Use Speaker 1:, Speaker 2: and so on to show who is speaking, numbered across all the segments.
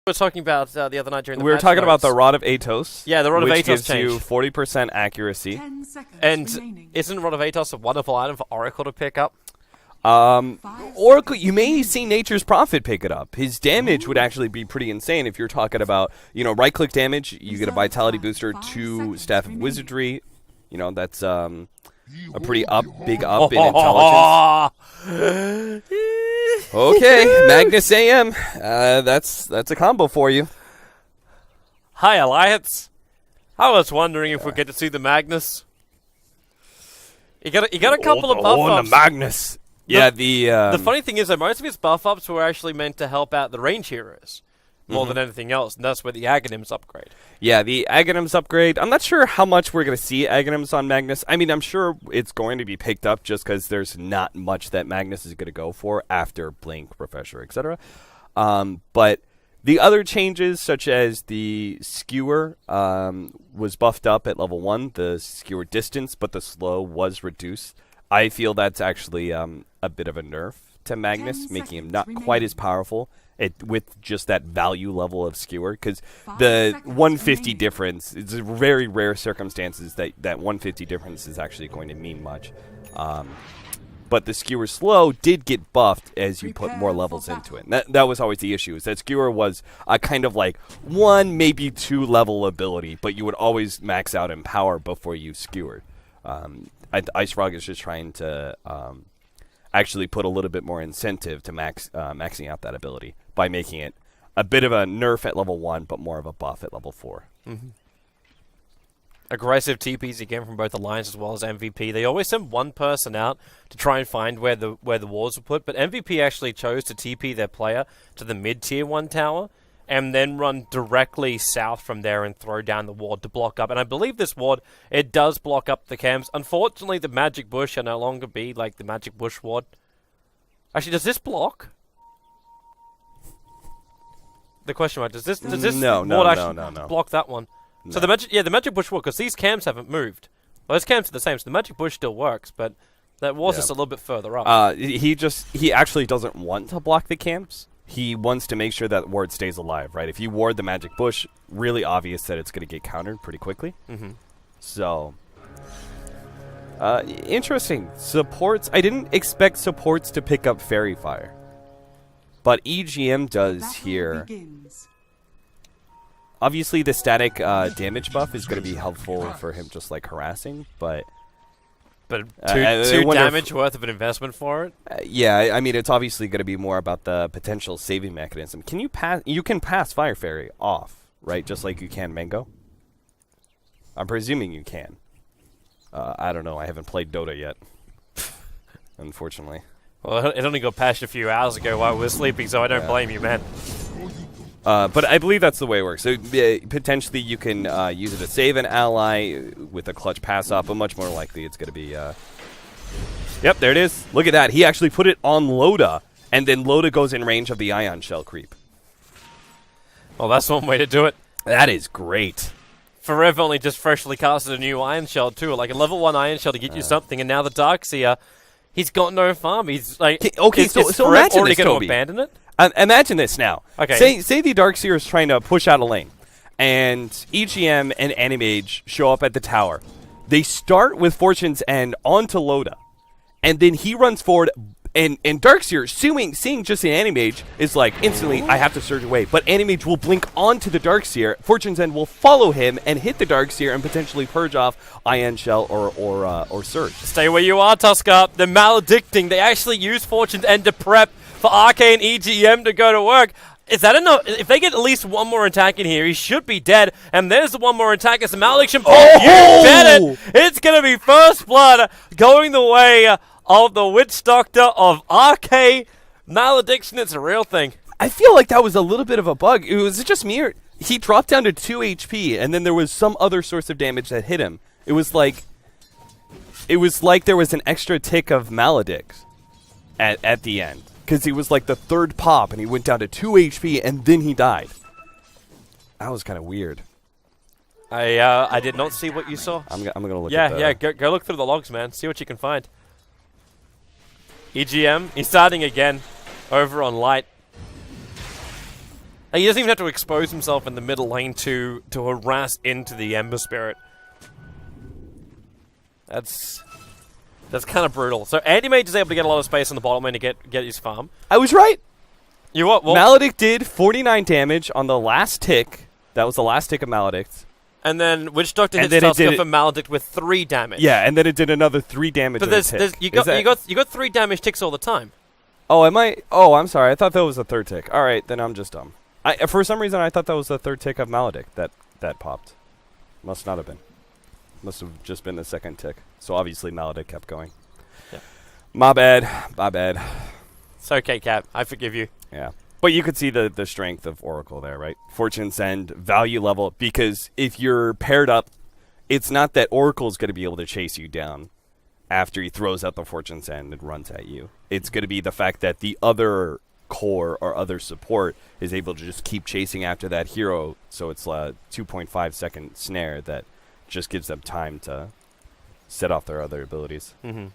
Speaker 1: we were talking about the other night during the
Speaker 2: We were
Speaker 1: patch
Speaker 2: talking about
Speaker 1: notes.
Speaker 2: the Rod of Atos.
Speaker 1: Yeah, the Rod of
Speaker 2: which
Speaker 1: Atos
Speaker 2: gives
Speaker 1: changed.
Speaker 2: you 40% accuracy.
Speaker 3: 10 seconds
Speaker 1: And
Speaker 3: remaining.
Speaker 1: isn't Rod of Atos a wonderful item for Oracle to pick up?
Speaker 2: Oracle, you may see Nature's Prophet pick it up. His damage would actually be pretty insane if you're talking about, right-click damage. You get a Vitality booster, 2 Staff of Wizardry. That's a pretty big up in intelligence. Okay, Magnus AM. That's a combo for you.
Speaker 1: Hi, Alliance. I was wondering if we get to see the Magnus. You got a couple of buff ups.
Speaker 2: the Magnus. Yeah, the
Speaker 1: funny thing is that most of his buff ups were actually meant to help out the range heroes more than anything else, and that's where the Aghanims upgrade.
Speaker 2: Yeah, the Aghanims upgrade. I'm not sure how much we're going to see Aghanims on Magnus. I mean, I'm sure it's going to be picked up just because there's not much that Magnus is going to go for after Blink, Professor, etc. But the other changes, such as the Skewer, was buffed up at level 1, the Skewer distance, but the slow was reduced. I feel that's actually a bit of a nerf to Magnus, making him not quite as powerful with just that value level of Skewer, because the 150 difference, it's a very rare circumstances that 150 difference is actually going to mean much. But the Skewer slow did get buffed as you put more levels into it. And that was always the issue, is that Skewer was a kind of like 1, maybe 2 level ability, but you would always max out in power before you skewered. Ice Frog is just trying to actually put a little bit more incentive to maxing out that ability by making it a bit of a nerf at level 1, but more of a buff at level 4.
Speaker 1: Aggressive TPs again from both Alliance as well as MVP. They always send one person out to try and find where the wards were put, but MVP actually chose to TP their player to the mid-tier 1 tower and then run directly south from there and throw down the ward to block up. And I believe this ward, it does block up the camps. Unfortunately, the Magic Bush can no longer be like the Magic Bush ward. Actually, does this block? The question mark, does this ward actually block that one? No. So the Magic Bush ward, because these camps haven't moved. Well, those camps are the same, so the Magic Bush still works, but that ward's just a little bit further up.
Speaker 2: He actually doesn't want to block the camps. He wants to make sure that ward stays alive, right? If you ward the Magic Bush, really obvious that it's going to get countered pretty quickly. So, interesting. Supports. I didn't expect supports to pick up Fairy Fire, but EGM does here. Obviously, the static damage buff is going to be helpful for him, just like harassing, but...
Speaker 1: But two damage worth of an investment for it?
Speaker 2: Yeah, I mean, it's obviously going to be more about the potential saving mechanism. Can you pass? You can pass Fire Fairy off, right? Just like you can Mango? I'm presuming you can. I don't know. I haven't played Dota yet, unfortunately.
Speaker 1: Well, it only got patched a few hours ago while we were sleeping, so I don't blame you, man.
Speaker 2: But I believe that's the way it works. So potentially you can use it to save an ally with a clutch pass off, but much more likely it's going to be... Yep, there it is. Look at that. He actually put it on Loda, and then Loda goes in range of the Ion Shell creep.
Speaker 1: Well, that's one way to do it.
Speaker 2: That is great.
Speaker 1: Forever only just freshly casted a new Ion Shell, too. Like a level 1 Ion Shell to get you something, and now the Darkseer, he's got no farm. He's like...
Speaker 2: Okay, so imagine
Speaker 1: already
Speaker 2: this,
Speaker 1: going
Speaker 2: Toby.
Speaker 1: to abandon it?
Speaker 2: Imagine this now.
Speaker 1: Okay.
Speaker 2: Say the Darkseer is trying to push out a lane, and EGM and Animage show up at the tower. They start with Fortune's End onto Loda, and then he runs forward, and Darkseer, seeing just an Animage, is like, instantly, I have to surge away. But Animage will blink onto the Darkseer, Fortune's End will follow him and hit the Darkseer and potentially purge off Ion Shell or Surge.
Speaker 1: Stay where you are, Tusker. They're maledicting. They actually use Fortune's End to prep for Arcane EGM to go to work. Is that enough? If they get at least one more attack in here, he should be dead. And there's the one more attack. It's a malediction. Oh, you bet it! It's going to be First Blood going the way of the Witch Doctor of Arcane. Malediction, it's a real thing.
Speaker 2: I feel like that was a little bit of a bug. It was just me. He dropped down to 2 HP, and then there was some other source of damage that hit him. It was like there was an extra tick of Maledict at the end. Because he was like the 3rd pop, and he went down to 2 HP, and then he died. That was kind of weird.
Speaker 1: I did not see what you saw.
Speaker 2: I'm gonna look at
Speaker 1: go look through the logs, man. See what you can find. EGM, he's starting again over on Light. He doesn't even have to expose himself in the middle lane to harass into the Ember Spirit. That's kind of brutal. So Anti-Mage is able to get a lot of space on the bottom lane to get his farm.
Speaker 2: I was right.
Speaker 1: You what? Well,
Speaker 2: Maledict did 49 damage on the last tick. That was the last tick of Maledict.
Speaker 1: And then Witch Doctor hits Tusker for Maledict with 3 damage.
Speaker 2: Yeah, and then it did another 3 damage.
Speaker 1: But you got 3 damage ticks all the time.
Speaker 2: Oh, am I? Oh, I'm sorry. I thought that was a 3rd tick. All right, then I'm just dumb. For some reason, I thought that was the 3rd tick of Maledict that popped. Must not have been. Must have just been the 2nd tick. So obviously Maledict kept going.
Speaker 1: Yeah.
Speaker 2: My bad. My bad.
Speaker 1: It's okay, Cap. I forgive you.
Speaker 2: Yeah. But you could see the strength of Oracle there, right? Fortune Send, value level, because if you're paired up, it's not that Oracle's going to be able to chase you down after he throws out the Fortune Send and runs at you. It's going to be the fact that the other core or other support is able to just keep chasing after that hero, so it's a 2.5 second snare that just gives them time to set off their other abilities.
Speaker 1: Mm-hmm.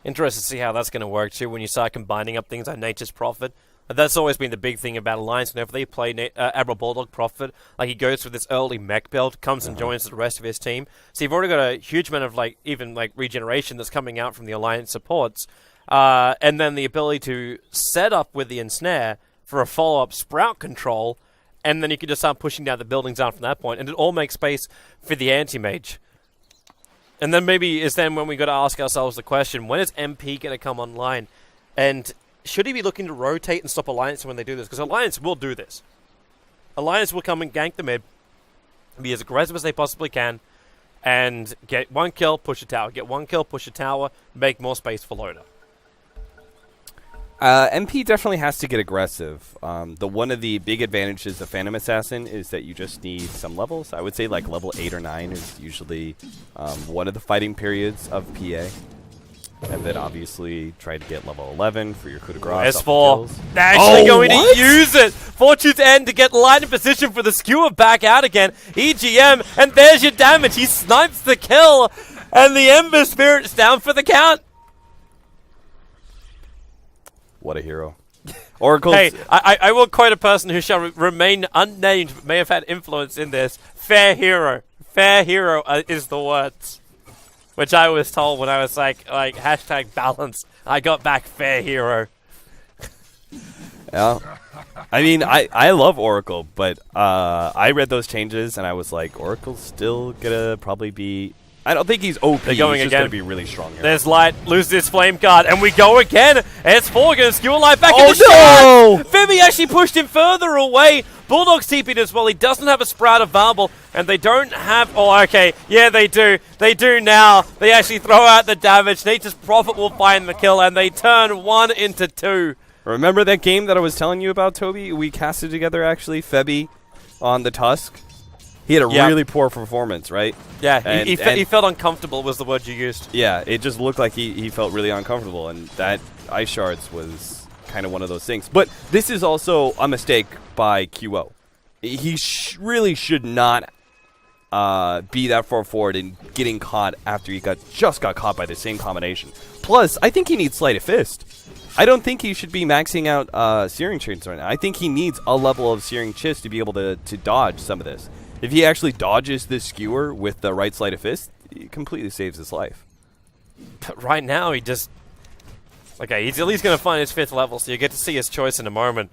Speaker 1: Interested to see how that's going to work too when you start combining up things like Nature's Prophet. That's always been the big thing about Alliance. Whenever they play Admiral Bulldog Prophet, like he goes for this early mech build, comes and joins the rest of his team. So you've already got a huge amount of even regeneration that's coming out from the Alliance supports. And then the ability to set up with the Ensnare for a follow-up Sprout control, and then you can just start pushing down the buildings out from that point, and it all makes space for the Anti-Mage. And then maybe is then when we got to ask ourselves the question, when is MP going to come online? And should he be looking to rotate and stop Alliance when they do this? Because Alliance will do this. Alliance will come and gank the mid, be as aggressive as they possibly can, and get 1 kill, push a tower. Get 1 kill, push a tower, make more space for Loda.
Speaker 2: MP definitely has to get aggressive. One of the big advantages of Phantom Assassin is that you just need some levels. I would say level 8 or 9 is usually one of the fighting periods of PA. And then obviously try to get level 11 for your coup de grace.
Speaker 1: S4, they're actually going to use it. Fortune's End to get line in position for the skewer back out again. EGM, and there's your damage. He snipes the kill, and the Ember Spirit's down for the count.
Speaker 2: What a hero. Oracle.
Speaker 1: Hey, I will quote a person who shall remain unnamed but may have had influence in this. Fair hero. Fair hero is the words. Which I was told when I was like hashtag balance. I got back fair hero.
Speaker 2: Yeah. I mean, I love Oracle, but I read those changes and I was like, Oracle's still gonna probably be... I don't think he's OP.
Speaker 1: They're going
Speaker 2: he's
Speaker 1: again.
Speaker 2: Just gonna be really strong here.
Speaker 1: There's Light, loses this flame card, and we go again. S4 gonna skewer Light back
Speaker 2: into
Speaker 1: shot. Femi actually pushed him further away. Bulldog's TP'd as well. He doesn't have a Sprout available, and they don't have... Oh, okay. Yeah, they do. They do now. They actually throw out the damage. Nature's Prophet will find the kill, and they turn 1 into 2.
Speaker 2: Remember that game that I was telling you about, Toby? We casted together, actually, Febby on the Tusk. He had a really poor performance, right?
Speaker 1: Yeah, and he felt uncomfortable was the word you used.
Speaker 2: Yeah, it just looked like he felt really uncomfortable, and that Ice Shards was kind of one of those things. But this is also a mistake by QO. He really should not be that far forward and getting caught after he just got caught by the same combination. Plus, I think he needs Sleight of Fist. I don't think he should be maxing out Searing Chins right now. I think he needs a level of Searing Chins to be able to dodge some of this. If he actually dodges this skewer with the right Sleight of Fist, he completely saves his life.
Speaker 1: But right now, he just... Okay, he's at least going to find his 5th level, so you get to see his choice in a moment.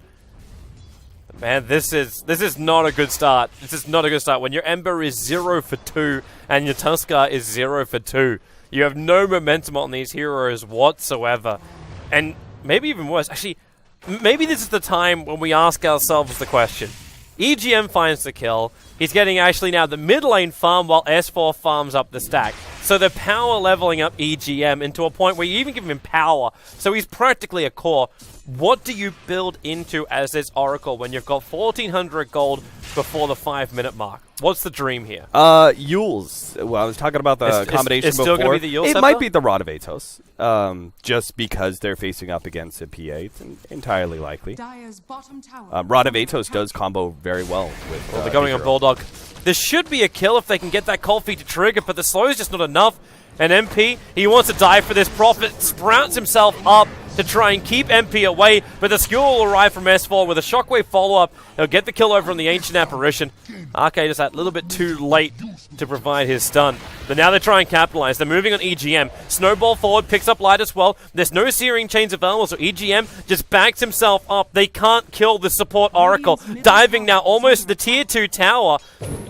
Speaker 1: But man, this is not a good start. This is not a good start. When your Ember is 0 for 2 and your Tuskar is 0 for 2, you have no momentum on these heroes whatsoever. And maybe even worse, actually, maybe this is the time when we ask ourselves the question. EGM finds the kill. He's getting actually now the mid lane farm while S4 farms up the stack. So they're power leveling up EGM into a point where you even give him power. So he's practically a core. What do you build into as this Oracle when you've got 1,400 gold before the 5-minute mark? What's the dream here?
Speaker 2: Yules. Well, I was talking about the combination
Speaker 1: it's
Speaker 2: before.
Speaker 1: Still going to be the Yules
Speaker 2: It
Speaker 1: scepter?
Speaker 2: might be the Rod of Atos. Just because they're facing up against a PA. It's entirely likely. Rod of Atos does combo very well with...
Speaker 1: Well, they're going on Bulldog. There should be a kill if they can get that cold feet to trigger, but the slow is just not enough. And MP, he wants to die for this Prophet, sprouts himself up, to try and keep MP away, but the skill will arrive from S4 with a shockwave follow-up. He'll get the kill over on the Ancient Apparition. Arcade is that little bit too late to provide his stun. But now they try and capitalize. They're moving on EGM. Snowball forward, picks up Light as well. There's no Searing Chains available, so EGM just backs himself up. They can't kill the support Oracle. Diving now almost to the tier 2 tower.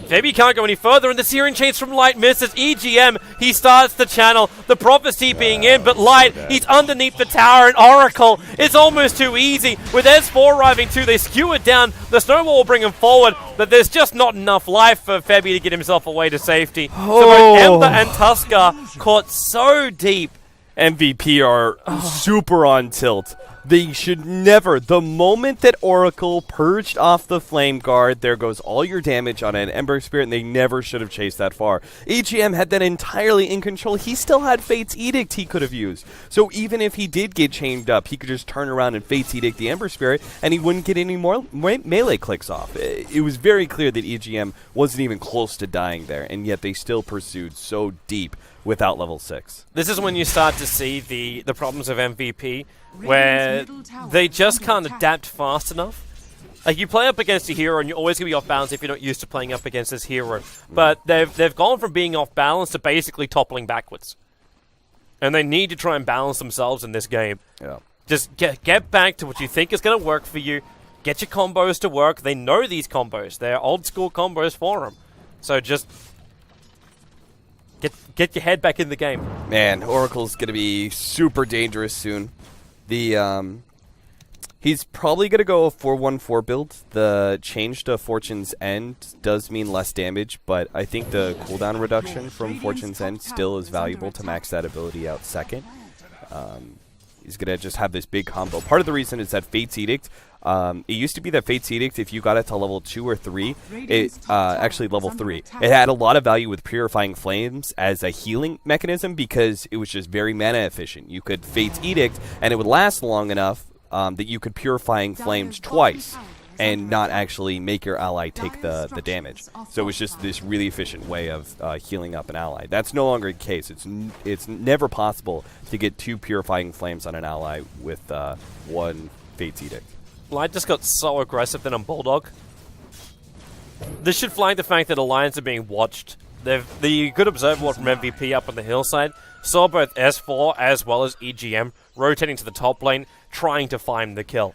Speaker 1: Maybe he can't go any further, and the Searing Chains from Light misses. EGM, he starts the channel. The Prophecy being in, but Light, he's underneath the tower, and Oracle, it's almost too easy. With S4 arriving too, they skew it down. The Snowball will bring him forward, but there's just not enough life for Febby to get himself away to safety. So both Ember and Tusker caught so deep.
Speaker 2: MVP are super on tilt. They should never. The moment that Oracle purged off the Flame Guard, there goes all your damage on an Ember Spirit, and they never should have chased that far. EGM had that entirely in control. He still had Fate's Edict he could have used. So even if he did get chained up, he could just turn around and Fate's Edict the Ember Spirit, and he wouldn't get any more melee clicks off. It was very clear that EGM wasn't even close to dying there, and yet they still pursued so deep without level 6.
Speaker 1: This is when you start to see the problems of MVP, where they just can't adapt fast enough. Like, you play up against a hero and you're always going to be off balance if you're not used to playing up against this hero. But they've gone from being off balance to basically toppling backwards. And they need to try and balance themselves in this game.
Speaker 2: Yeah.
Speaker 1: Just get back to what you think is going to work for you. Get your combos to work. They know these combos. They're old school combos for them. So just get your head back in the game.
Speaker 2: Man, Oracle's going to be super dangerous soon. He's probably going to go a 4-1-4 build. The change to Fortune's End does mean less damage, but I think the cooldown reduction from Fortune's End still is valuable to max that ability out second. He's going to just have this big combo. Part of the reason is that Fate's Edict, it used to be that Fate's Edict, if you got it to level 2 or 3, actually level 3, it had a lot of value with Purifying Flames as a healing mechanism because it was just very mana efficient. You could Fate's Edict, and it would last long enough that you could Purifying Flames twice and not actually make your ally take the damage. So it was just this really efficient way of healing up an ally. That's no longer the case. It's never possible to get 2 Purifying Flames on an ally with 1 Fate's Edict.
Speaker 1: Light just got so aggressive then on Bulldog. This should flag the fact that Alliance are being watched. The good observer from MVP up on the hillside saw both S4 as well as EGM rotating to the top lane, trying to find the kill.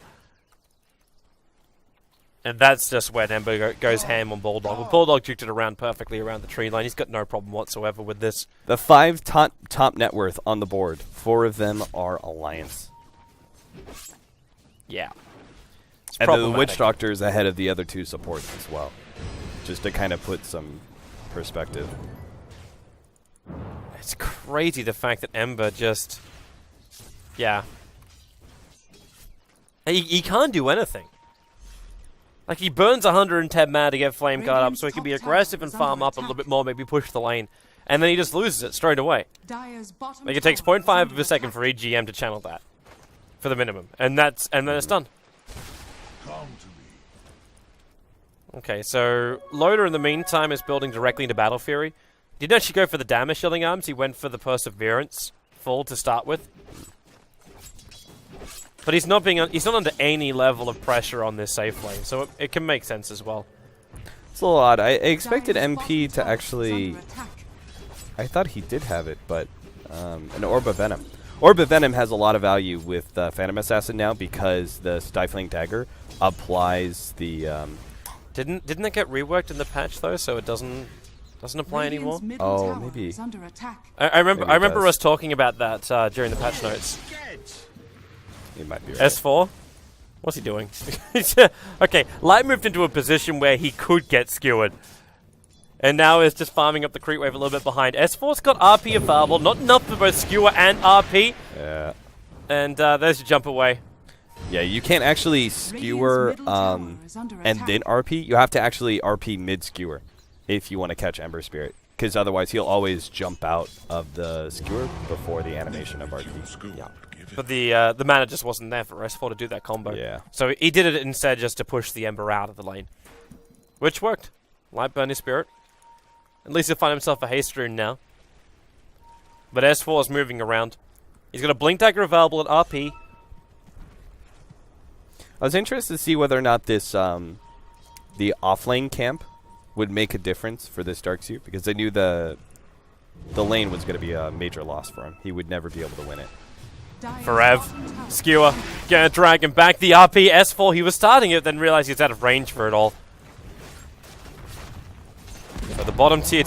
Speaker 1: And that's just when Ember goes ham on Bulldog. Well, Bulldog juked it around perfectly around the tree line. He's got no problem whatsoever with this.
Speaker 2: The 5 top net worth on the board, 4 of them are Alliance.
Speaker 1: Yeah.
Speaker 2: And the Witch Doctor is ahead of the other 2 supports as well. Just to kind of put some perspective.
Speaker 1: It's crazy the fact that Ember just... Yeah. He can't do anything. Like, he burns 110 mana to get Flame Guard up so he can be aggressive and farm up a little bit more, maybe push the lane. And then he just loses it straight away. Like, it takes 0.5 of a second for EGM to channel that. For the minimum. And then it's done. Okay, so Loader in the meantime is building directly into Battle Fury. Didn't actually go for the damage shielding arms, he went for the Perseverance full to start with. But he's not under any level of pressure on this safe lane, so it can make sense as well.
Speaker 2: It's a little odd. I expected MP to actually... I thought he did have it, but an Orb of Venom. Orb of Venom has a lot of value with Phantom Assassin now because the Stifling Dagger applies the...
Speaker 1: Didn't that get reworked in the patch though, so it doesn't apply anymore?
Speaker 2: Oh, maybe.
Speaker 1: I remember us talking about that during the patch notes.
Speaker 2: He might be right.
Speaker 1: S4? What's he doing? Okay, Light moved into a position where he could get skewered. And now is just farming up the creep wave a little bit behind. S4's got RP available, not enough for both skewer and RP.
Speaker 2: Yeah.
Speaker 1: And there's your jump away.
Speaker 2: Yeah, you can't actually skewer and then RP. You have to actually RP mid-skewer if you want to catch Ember Spirit. Because otherwise he'll always jump out of the skewer before the animation of RP.
Speaker 1: Yeah. But the mana just wasn't there for S4 to do that combo.
Speaker 2: Yeah.
Speaker 1: So he did it instead just to push the Ember out of the lane. Which worked. Light burned his spirit. At least he'll find himself a haste rune now. But S4 is moving around. He's got a Blink Dagger available at RP.
Speaker 2: I was interested to see whether or not this the offlane camp would make a difference for this Darkseer, because I knew the lane was going to be a major loss for him. He would never be able to win it.
Speaker 1: Forev, Skewer, gonna drag him back. The RP, S4, he was starting it, then realized he's out of range for it all. So the bottom tier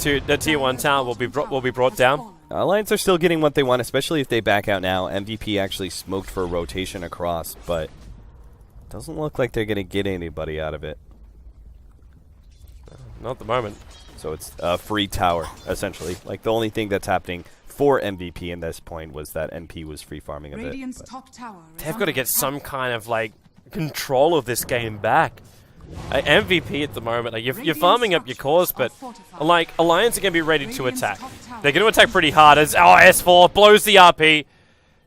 Speaker 1: 1 tower will be brought down.
Speaker 2: Alliance are still getting what they want, especially if they back out now. MVP actually smoked for a rotation across, but doesn't look like they're going to get anybody out of it.
Speaker 1: Not at the moment.
Speaker 2: So it's a free tower, essentially. Like, the only thing that's happening for MVP in this point was that MP was free farming a bit.
Speaker 1: They've got to get some kind of, like, control of this game back. MVP at the moment, like, you're farming up your cores, but like Alliance are going to be ready to attack. They're going to attack pretty hard as S4 blows the RP.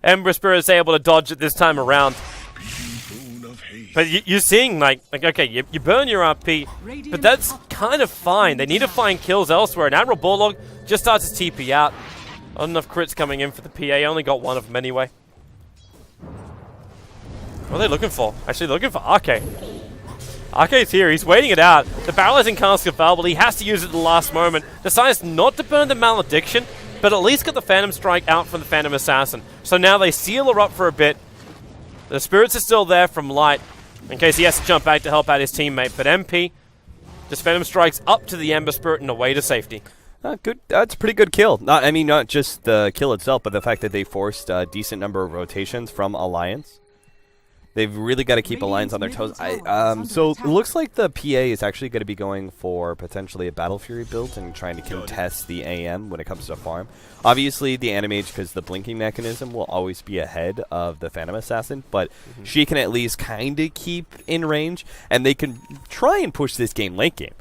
Speaker 1: Ember Spirit is able to dodge it this time around. But you're seeing, like okay, you burn your RP, but that's kind of fine. They need to find kills elsewhere. And Admiral Bulldog just starts his TP out. Not enough crits coming in for the PA. Only got one of them anyway. What are they looking for? Actually, looking for RK. RK's here, he's waiting it out. The paralyzing cask available, he has to use it at the last moment. Decides not to burn the Malediction, but at least get the Phantom Strike out from the Phantom Assassin. So now they seal her up for a bit. The spirits are still there from Light, in case he has to jump back to help out his teammate. But MP just Phantom Strikes up to the Ember Spirit and away to safety.
Speaker 2: Good. That's a pretty good kill. Not just the kill itself, but the fact that they forced a decent number of rotations from Alliance. They've really got to keep Alliance on their toes. So it looks like the PA is actually going to be going for potentially a Battle Fury build and trying to contest the AM when it comes to farm. Obviously, the Animage, because the blinking mechanism will always be ahead of the Phantom Assassin, but she can at least kind of keep in range, and they can try and push this game late game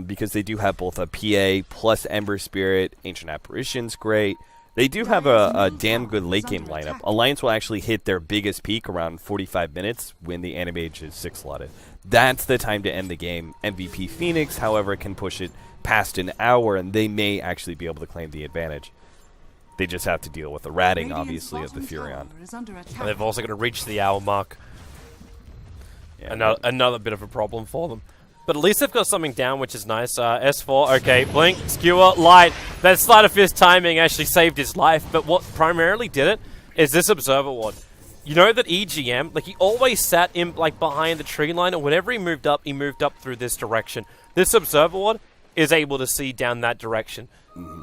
Speaker 2: because they do have both a PA plus Ember Spirit. Ancient Apparition's great. They do have a damn good late game lineup. Alliance will actually hit their biggest peak around 45 minutes when the Animage is 6 slotted. That's the time to end the game. MVP Phoenix, however, can push it past an hour, and they may actually be able to claim the advantage. They just have to deal with the ratting, obviously, of the Furion.
Speaker 1: And they've also got to reach the hour mark. Yeah, another bit of a problem for them. But at least they've got something down, which is nice. S4, okay, Blink, Skewer, Light. That Sleight of Fist timing actually saved his life, but what primarily did it is this Observer Ward. You know that EGM, like, he always sat in, like, behind the tree line, and whenever he moved up through this direction. This Observer Ward is able to see down that direction.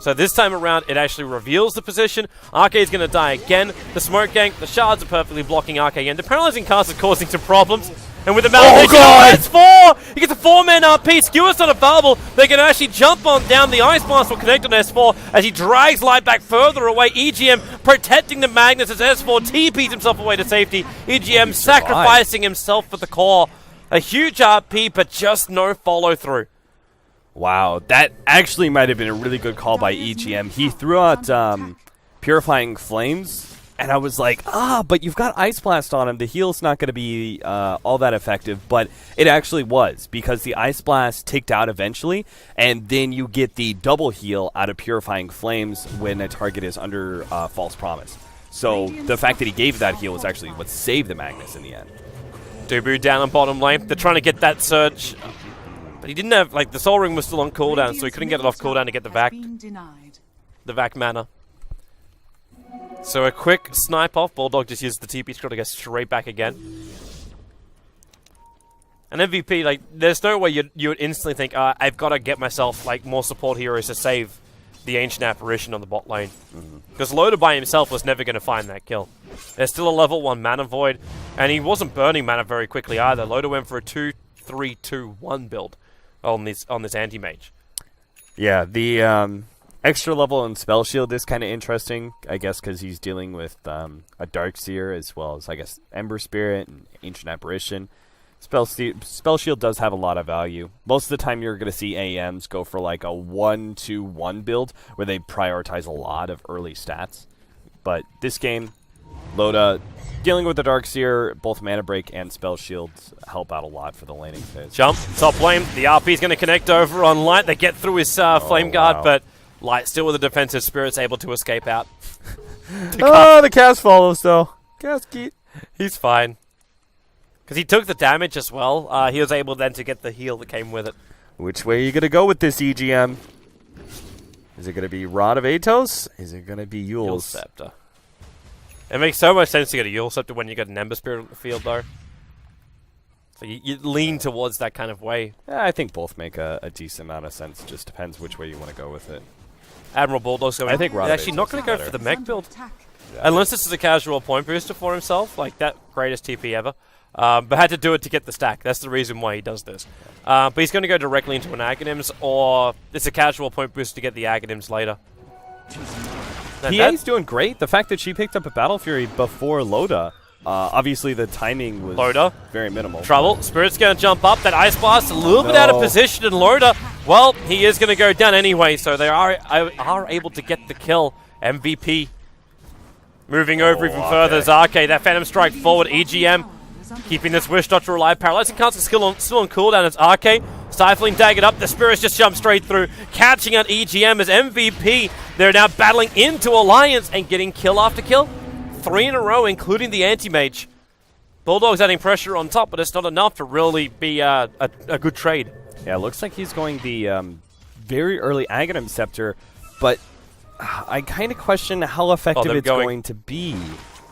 Speaker 1: So this time around, it actually reveals the position. RK is going to die again. The Smoke Gang, the Shards are perfectly blocking RK again. The Paralyzing Cast is causing some problems. And with the Malediction, S4! He gets a 4-man RP. Skewer's not available. They're going to actually jump on down. The Ice Blast will connect on S4 as he drags Light back further away. EGM protecting the Magnus as S4 TPs himself away to safety. EGM sacrificing himself for the core. A huge RP, but just no follow-through.
Speaker 2: Wow, that actually might have been a really good call by EGM. He threw out Purifying Flames, and I was like, but you've got Ice Blast on him. The heal's not going to be all that effective, but it actually was, because the Ice Blast ticked out eventually, and then you get the double heal out of Purifying Flames when a target is under False Promise. So the fact that he gave that heal was actually what saved the Magnus in the end.
Speaker 1: Dubu down on bottom lane. They're trying to get that surge. But he didn't have, like, the Soul Ring was still on cooldown, so he couldn't get it off cooldown to get the Vac mana. So a quick snipe off. Bulldog just used the TP scroll to go straight back again. And MVP, like, there's no way you would instantly think, I've got to get myself, like, more support heroes to save the Ancient Apparition on the bot lane. Because Loda by himself was never going to find that kill. There's still a level 1 mana void, and he wasn't burning mana very quickly either. Loda went for a 2-3-2-1 build on this anti-mage.
Speaker 2: Yeah, the extra level in Spell Shield is kind of interesting, I guess, because he's dealing with a Darkseer as well as, I guess, Ember Spirit and Ancient Apparition. Spell Shield does have a lot of value. Most of the time you're going to see AMs go for like a 1-2-1 build where they prioritize a lot of early stats. But this game, Loda dealing with the Darkseer, both Mana Break and Spell Shields help out a lot for the laning phase.
Speaker 1: Jump, top lane. The RP's going to connect over on Light. They get through his Flame Guard, but Light still with a defensive Spirit's able to escape out.
Speaker 2: The cast follows, though. Cast Keat.
Speaker 1: He's fine. Because he took the damage as well. He was able then to get the heal that came with it.
Speaker 2: Which way are you going to go with this EGM? Is it going to be Rod of Atos? Is it going to be Yule
Speaker 1: Scepter? It makes so much sense to get a Yule Scepter when you get an Ember Spirit on the field, though. So you lean towards that kind of way.
Speaker 2: Yeah, I think both make a decent amount of sense. Just depends which way you want to go with it.
Speaker 1: Admiral Bulldog's going.
Speaker 2: I think Rod
Speaker 1: actually not going to go
Speaker 2: better.
Speaker 1: for the mech build.
Speaker 2: Yeah.
Speaker 1: Unless this is a casual point booster for himself, like that greatest TP ever. But had to do it to get the stack. That's the reason why he does this. But he's going to go directly into an Aghanims, or it's a casual point boost to get the Aghanims later.
Speaker 2: PA's doing great. The fact that she picked up a Battle Fury before Loda, obviously the timing was
Speaker 1: Loda.
Speaker 2: very minimal.
Speaker 1: Trouble. Spirit's going to jump up. That Ice Blast a little bit out of position, and Loda, well, he is going to go down anyway, so they are able to get the kill. MVP moving over even further. Zarke, that Phantom Strike forward. EGM keeping this Wish Doctor alive. Paralyzing Cancel still on cooldown as RK. Stifling Dagger up. The Spirits just jump straight through. Catching out EGM as MVP. They're now battling into Alliance and getting kill after kill. 3 in a row, including the Anti-Mage. Bulldog's adding pressure on top, but it's not enough to really be a good trade.
Speaker 2: Yeah, it looks like he's going the very early Aghanim Scepter, but I kind of question how effective it's going to be.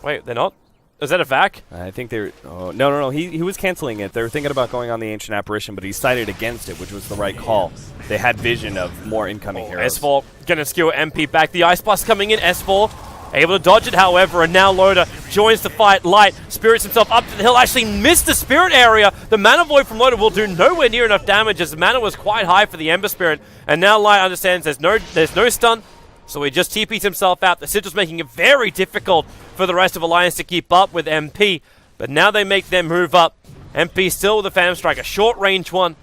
Speaker 1: Wait, they're not? Is that a vac?
Speaker 2: I think they're... Oh, no. He was canceling it. They were thinking about going on the Ancient Apparition, but he decided against it, which was the right call. They had vision of more incoming heroes.
Speaker 1: S4 going to skew MP back. The Ice Blast coming in. S4 able to dodge it, however, and now Loda joins the fight. Light spirits himself up to the hill. Actually missed the Spirit area. The Mana Void from Loda will do nowhere near enough damage as the mana was quite high for the Ember Spirit. And now Light understands there's no stun. So he just TPs himself out. The Sigil's making it very difficult for the rest of Alliance to keep up with MP. But now they make them move up. MP still with a Phantom Strike, a short range one.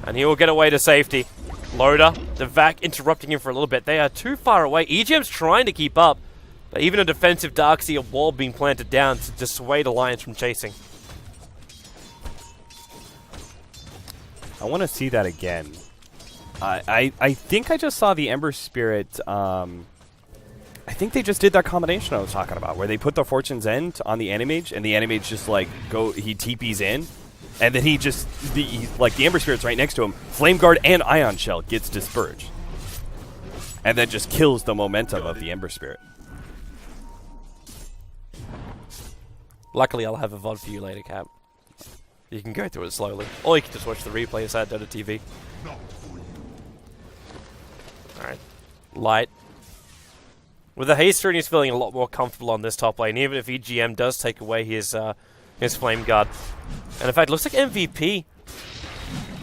Speaker 1: And he will get away to safety. Loda, the Vac interrupting him for a little bit. They are too far away. EGM's trying to keep up. But even a defensive Darkseer wall being planted down to dissuade Alliance from chasing.
Speaker 2: I want to see that again. I think I just saw the Ember Spirit. I think they just did that combination I was talking about, where they put the Fortune's End on the Animage, and the Animage just like he TPs in, and then the Ember Spirit's right next to him. Flame Guard and Ion Shell gets dispersed, and then just kills the momentum of the Ember Spirit.
Speaker 1: Luckily, I'll have a VOD for you later, Cap. You can go through it slowly, or you can just watch the replay inside Dota TV. Alright, Light. With the Haster, he's feeling a lot more comfortable on this top lane, even if EGM does take away his Flame Guard. And in fact, it looks like MVP.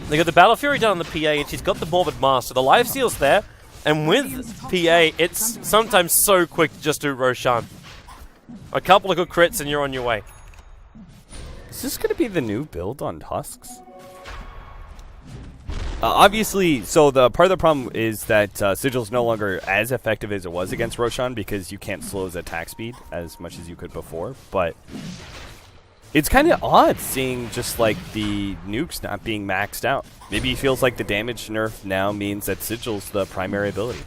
Speaker 1: They got the Battle Fury down on the PA, and she's got the Morbid Mask, so the life steal's there. And with PA, it's sometimes so quick to just do Roshan. A couple of good crits, and you're on your way.
Speaker 2: Is this going to be the new build on Tusks? Obviously, so the part of the problem is that Sigil's no longer as effective as it was against Roshan because you can't slow his attack speed as much as you could before. But it's kind of odd seeing just like the nukes not being maxed out. Maybe he feels like the damage nerf now means that Sigil's the primary ability.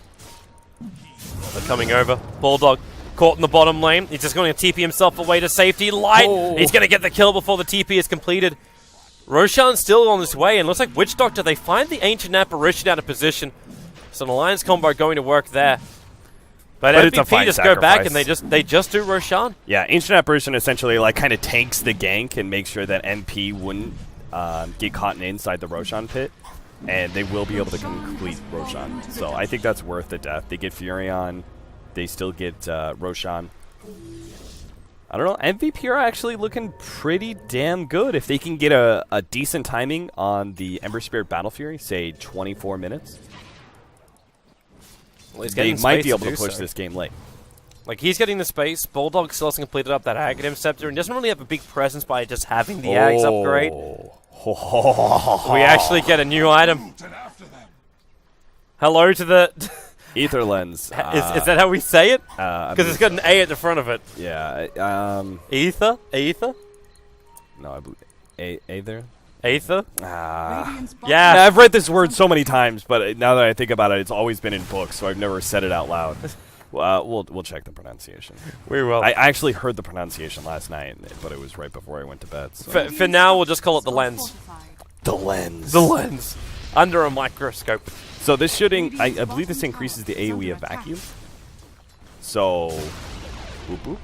Speaker 1: They're coming over. Bulldog caught in the bottom lane. He's just going to TP himself away to safety. Light. Oh. He's going to get the kill before the TP is completed. Roshan's still on his way, and looks like Witch Doctor, they find the Ancient Apparition out of position. So an Alliance combo going to work there. But MVP just go back and they just do Roshan.
Speaker 2: Yeah, Ancient Apparition essentially like kind of tanks the gank and makes sure that MP wouldn't get caught inside the Roshan pit. And they will be able to complete Roshan. So I think that's worth the death. They get Furion, they still get Roshan. I don't know, MVP are actually looking pretty damn good. If they can get a decent timing on the Ember Spirit Battle Fury, say 24 minutes, well, they might be able to push this game late.
Speaker 1: Like, he's getting the space. Bulldog still hasn't completed up that Aghanim Scepter and doesn't really have a big presence by just having the Ags upgrade. We actually get a new item. Hello to the...
Speaker 2: Ether Lens.
Speaker 1: Is that how we say it? Because it's got an A at the front of it.
Speaker 2: Yeah.
Speaker 1: Ether? Ether?
Speaker 2: No, I believe Aether.
Speaker 1: Aether?
Speaker 2: Yeah, I've read this word so many times, but now that I think about it, it's always been in books, so I've never said it out loud. We'll check the pronunciation.
Speaker 1: We will.
Speaker 2: I actually heard the pronunciation last night, but it was right before I went to bed. So.
Speaker 1: For now, we'll just call it the lens.
Speaker 2: The lens.
Speaker 1: The lens. Under a microscope.
Speaker 2: So this should, I believe this increases the AoE of vacuum. So, boop,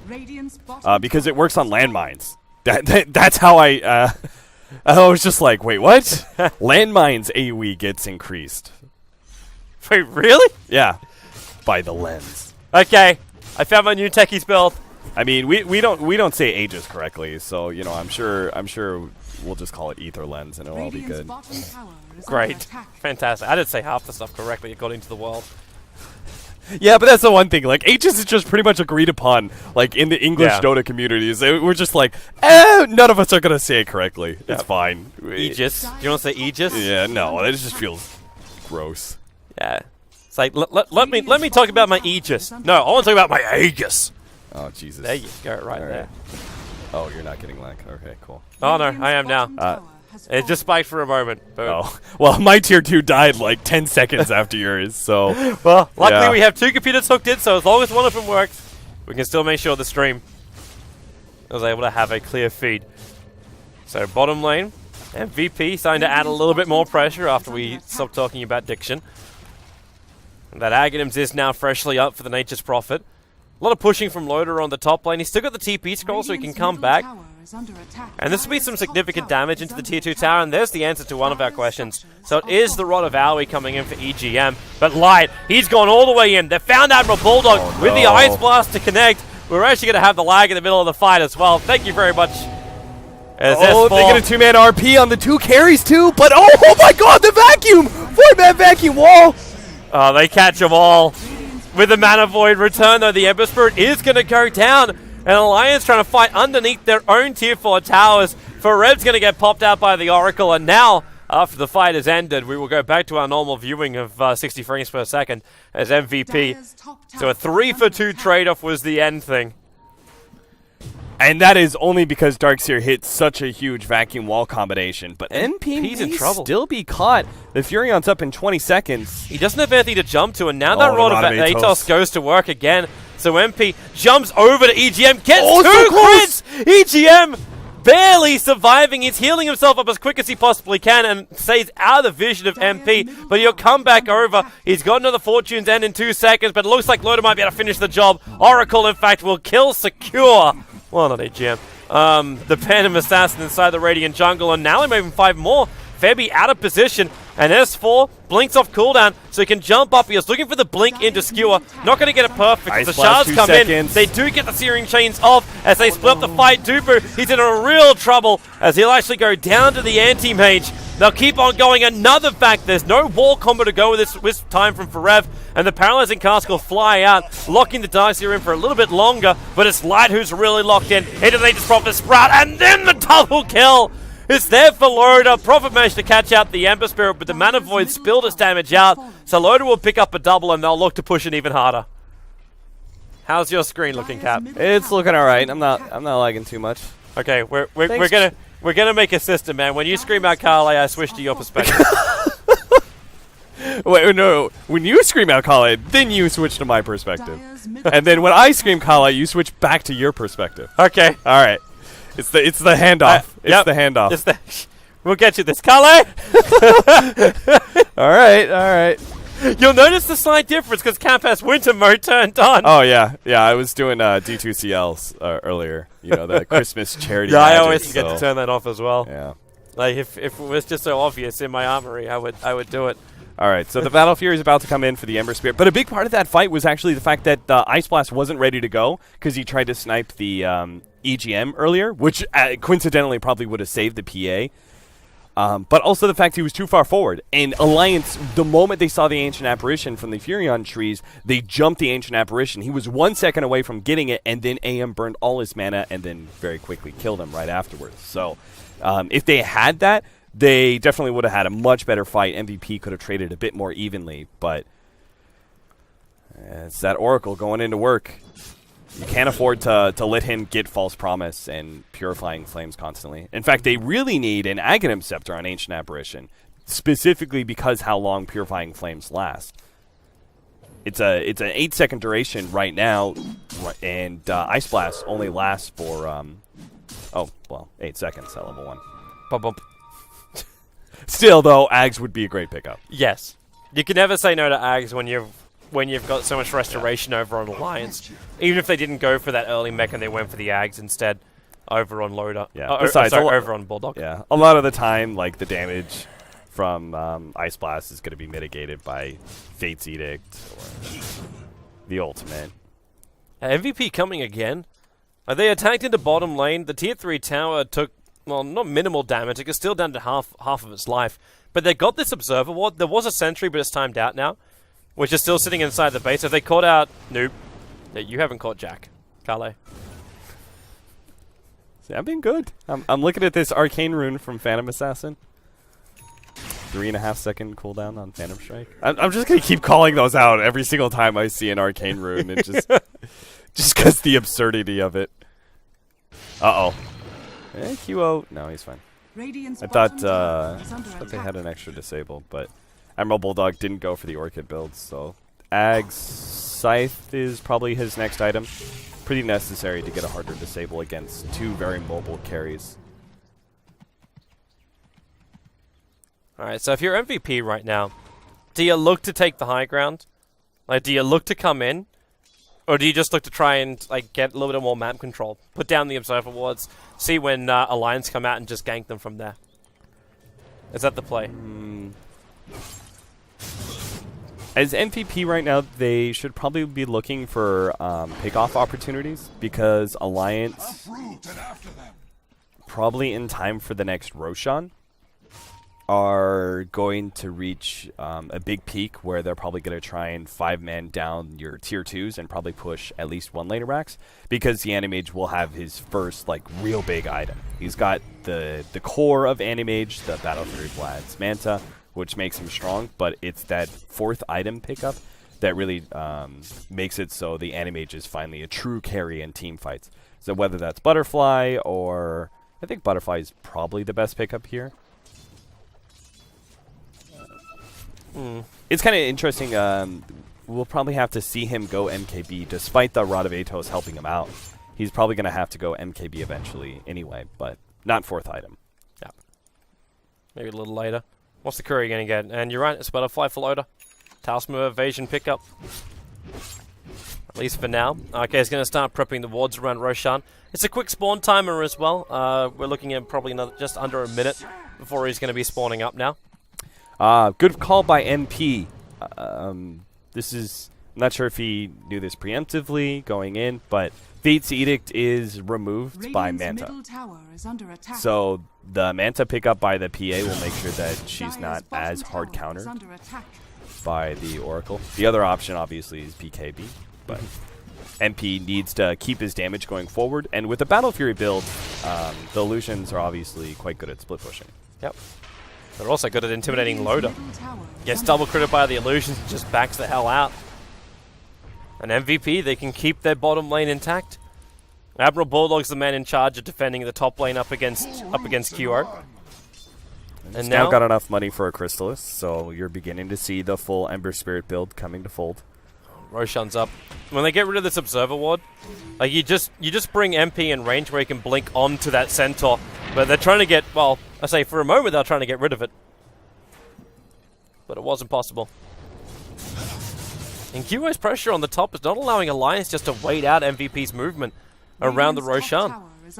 Speaker 2: boop. Because it works on landmines. That's how I was just like, wait, what? Landmines AoE gets increased.
Speaker 1: Wait, really?
Speaker 2: Yeah, by the lens.
Speaker 1: Okay, I found my new techie spell.
Speaker 2: I mean, we don't say ages correctly, so you know, I'm sure we'll just call it ether lens and it'll all be good.
Speaker 1: Great, fantastic. I didn't say half the stuff correctly according to the world.
Speaker 2: Yeah, but that's the one thing. Like, aegis is just pretty much agreed upon, like, in the English Dota communities. We're just like, none of us are going to say it correctly. Yep. It's fine.
Speaker 1: Aegis. Do you want to say Aegis?
Speaker 2: Yeah, no, it just feels gross.
Speaker 1: Yeah. It's like, let me talk about my Aegis. No, I want to talk about my Aegis.
Speaker 2: Oh, Jesus.
Speaker 1: There you go, right there.
Speaker 2: Oh, you're not getting lag. Okay, cool.
Speaker 1: Oh, no, I am now. It just spiked for a moment. Boom.
Speaker 2: Oh, well, my tier 2 died like 10 seconds after yours, so...
Speaker 1: Well, luckily we have 2 computers hooked in, so as long as one of them works, we can still make sure the stream was able to have a clear feed. So, bottom lane, MVP starting to add a little bit more pressure after we stopped talking about Diction. And that Aghanims is now freshly up for the Nature's Prophet. A lot of pushing from Loader on the top lane. He's still got the TP scroll, so he can come back. And this will be some significant damage into the tier 2 tower, and there's the answer to one of our questions. So it is the Rod of Aoi coming in for EGM, but Light, he's gone all the way in. They found Admiral Bulldog with the Ice Blast to connect. We're actually going to have the lag in the middle of the fight as well. Thank you very much.
Speaker 2: Oh, they get a 2-man RP on the 2 carries too, but oh my god, the vacuum! 4-man vacuum wall!
Speaker 1: Oh, they catch them all. With the Mana Void return, though, the Ember Spirit is going to go down. And Alliance trying to fight underneath their own tier 4 towers. Fareb's going to get popped out by the Oracle. And now, after the fight has ended, we will go back to our normal viewing of 60 frames per second as MVP. So a 3-for-2 trade-off was the end thing.
Speaker 2: And that is only because Darkseer hit such a huge vacuum wall combination. But NP may in trouble. Still be caught. The Furion's up in 20 seconds.
Speaker 1: He doesn't have anything to jump to, and now that Rod of Atos goes to work again. So MP jumps over to EGM, gets 2 crits! EGM barely surviving. He's healing himself up as quick as he possibly can and stays out of the vision of MP. But he'll come back over. He's got another Fortune's End in 2 seconds, but it looks like Loader might be able to finish the job. Oracle, in fact, will kill secure. Well, not EGM. The Phantom Assassin inside the Radiant Jungle, and now they're moving 5 more. Febby out of position, and S4 blinks off cooldown, so he can jump up. He was looking for the blink into Skewer. Not going to get it perfect. As the shards come in, they do get the Searing Chains off as they split up the fight. Dubu, he's in a real trouble as he'll actually go down to the anti-mage. They'll keep on going. Another fact, there's no wall combo to go with this time from Farev, and the Paralyzing Cask will fly out, locking the Darkseer in for a little bit longer, but it's Light who's really locked in. Into the Nature's Prophet Sprout, and then the double kill! It's there for Loader. Prophet managed to catch out the Ember Spirit, but the Mana Void spilled its damage out, so Loader will pick up a double, and they'll look to push it even harder. How's your screen looking, Cap?
Speaker 2: It's looking alright. I'm not lagging too much.
Speaker 1: Okay, we're gonna make a system, man. When you scream out Carly, I switch to your perspective.
Speaker 2: Wait, no. When you scream out Carly, then you switch to my perspective. And then when I scream Carly, you switch back to your perspective.
Speaker 1: Okay.
Speaker 2: Alright. It's the handoff. It's the handoff.
Speaker 1: We'll get you this, Carly!
Speaker 2: Alright.
Speaker 1: You'll notice the slight difference because Cap has winter mode turned on.
Speaker 2: Oh, yeah. Yeah, I was doing D2CLs earlier. You know, the Christmas charity
Speaker 1: Yeah,
Speaker 2: magic,
Speaker 1: I always forget to turn that off as well.
Speaker 2: Yeah.
Speaker 1: Like, if it was just so obvious in my armory, I would do it.
Speaker 2: All right, so the Battle Fury is about to come in for the Ember Spirit. But a big part of that fight was actually the fact that the Ice Blast wasn't ready to go because he tried to snipe the EGM earlier, which coincidentally probably would have saved the PA. But also the fact he was too far forward. And Alliance, the moment they saw the Ancient Apparition from the Furion trees, they jumped the Ancient Apparition. He was 1 second away from getting it, and then AM burned all his mana and then very quickly killed him right afterwards. So if they had that, they definitely would have had a much better fight. MVP could have traded a bit more evenly, but it's that Oracle going into work. You can't afford to let him get False Promise and Purifying Flames constantly. In fact, they really need an Aghanim Scepter on Ancient Apparition, specifically because how long Purifying Flames last. it's an 8-second duration right now, and Ice Blast only lasts for 8 seconds at level 1.
Speaker 1: Bump, bump.
Speaker 2: Still, though, Ags would be a great pickup.
Speaker 1: Yes, you can never say no to Ags when you've got so much restoration over on Alliance. Even if they didn't go for that early mech and they went for the Ags instead, over on Loader.
Speaker 2: Yeah. Besides,
Speaker 1: over on Bulldog.
Speaker 2: Yeah, a lot of the time, like the damage from Ice Blast is going to be mitigated by Fate's Edict or the ultimate.
Speaker 1: MVP coming again. They attacked into bottom lane. The tier 3 tower took, well, not minimal damage. It was still down to half of its life. But they got this Observer Ward. There was a sentry, but it's timed out now, which is still sitting inside the base. If they caught out Noob, yeah, you haven't caught Jack. Kale.
Speaker 2: See, I've been good. I'm looking at this Arcane Rune from Phantom Assassin. 3.5 second cooldown on Phantom Strike. I'm just going to keep calling those out every single time I see an Arcane Rune. It just because the absurdity of it. Uh-oh. QO. No, he's fine. I thought they had an extra disable, but Emerald Bulldog didn't go for the Orchid build, so Ag's Scythe is probably his next item. Pretty necessary to get a harder disable against 2 very mobile carries.
Speaker 1: Alright, so if you're MVP right now, do you look to take the high ground? Like, do you look to come in? Or do you just look to try and like get a little bit more map control? Put down the Observer Wards, see when Alliance come out and just gank them from there. Is that the play?
Speaker 2: As MVP right now, they should probably be looking for pick-off opportunities because Alliance, probably in time for the next Roshan, are going to reach a big peak where they're probably going to try and 5-man down your tier 2s and probably push at least 1 laner racks because the Animage will have his first like real big item. He's got the core of Animage, the Battle Fury Vlad's Manta, which makes him strong, but it's that 4th item pickup that really makes it so the Animage is finally a true carry in team fights. So whether that's Butterfly or I think Butterfly is probably the best pickup here. It's kind of interesting. We'll probably have to see him go MKB, despite the Rod of Atos helping him out. He's probably going to have to go MKB eventually anyway, but not 4th item.
Speaker 1: Yeah. Maybe a little later. What's the Curry going to get? And you're right, it's Butterfly for Loader. Talisman Evasion pickup. At least for now. Okay, he's going to start prepping the wards around Roshan. It's a quick spawn timer as well. We're looking at probably just under a minute before he's going to be spawning up now.
Speaker 2: Good call by MP. This is, I'm not sure if he knew this preemptively going in, but Fate's Edict is removed by Manta. So the Manta pickup by the PA will make sure that she's not as hard countered by the Oracle. The other option obviously is PKB, but MP needs to keep his damage going forward. And with the Battle Fury build, the Illusions are obviously quite good at split pushing.
Speaker 1: Yep. They're also good at intimidating Loader. Gets double critted by the Illusions and just backs the hell out. An MVP, they can keep their bottom lane intact. Admiral Bulldog's the man in charge of defending the top lane up against QO.
Speaker 2: And now got enough money for a Crystallis, so you're beginning to see the full Ember Spirit build coming to fold.
Speaker 1: Roshan's up. When they get rid of this Observer Ward, like you just bring MP in range where he can blink onto that Centaur. But they're trying to get, well, I say for a moment they're trying to get rid of it. But it wasn't possible. And QO's pressure on the top is not allowing Alliance just to wait out MVP's movement around the Roshan. It's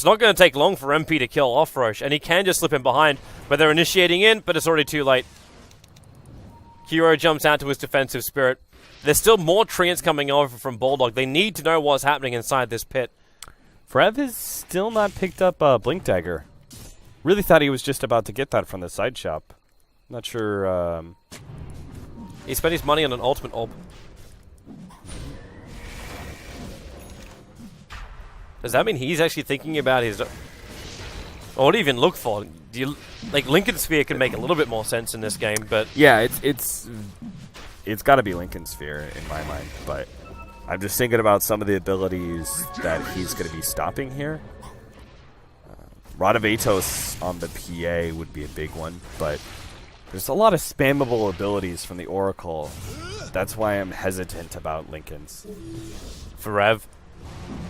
Speaker 1: not going to take long for MP to kill off Rosh, and he can just slip in behind, but they're initiating in, but it's already too late. QO jumps out to his defensive spirit. There's still more treants coming over from Bulldog. They need to know what's happening inside this pit.
Speaker 2: Frev has still not picked up Blink Dagger. Really thought he was just about to get that from the side shop. Not sure.
Speaker 1: He spent his money on an ultimate orb. Does that mean he's actually thinking about his... Or what do you even look for? Do you, like, Lincoln Sphere could make a little bit more sense in this game, but...
Speaker 2: Yeah, it's got to be Lincoln Sphere in my mind, but I'm just thinking about some of the abilities that he's going to be stopping here. Rod of Atos on the PA would be a big one, but there's a lot of spammable abilities from the Oracle That's why I'm hesitant about Linken's.
Speaker 1: Forev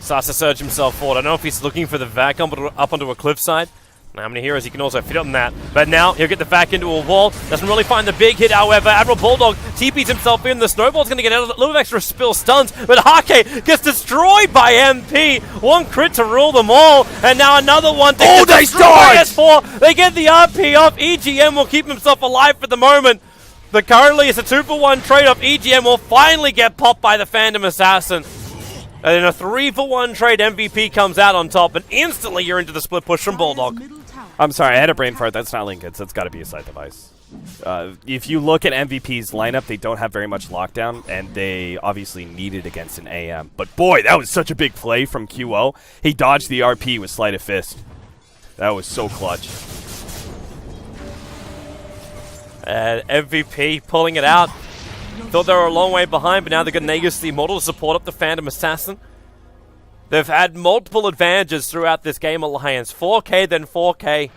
Speaker 1: starts to surge himself forward. I don't know if he's looking for the vac up onto a cliffside. How many heroes he can also fit on that. But now he'll get the vac into a wall. Doesn't really find the big hit, however. Admiral Bulldog TPs himself in. The snowball's going to get a little bit extra spill stuns. But Hake gets destroyed by MP. One crit to rule them all. And now another one.
Speaker 2: Oh, nice dodge!
Speaker 1: S4. They get the RP off. EGM will keep himself alive for the moment. But currently it's a 2-for-1 trade-off. EGM will finally get popped by the Phantom Assassin. And in a 3-for-1 trade, MVP comes out on top. And instantly you're into the split push from Bulldog.
Speaker 2: I'm sorry, I had a brain fart. That's not Linken's. That's got to be a side device. If you look at MVP's lineup, they don't have very much lockdown, and they obviously need it against an AM. But boy, that was such a big play from QO. He dodged the RP with sleight of fist. That was so clutch.
Speaker 1: And MVP pulling it out. Thought they were a long way behind, but now they've got Nagus the Immortal to support up the Phantom Assassin. They've had multiple advantages throughout this game, Alliance. 4K, then 4K.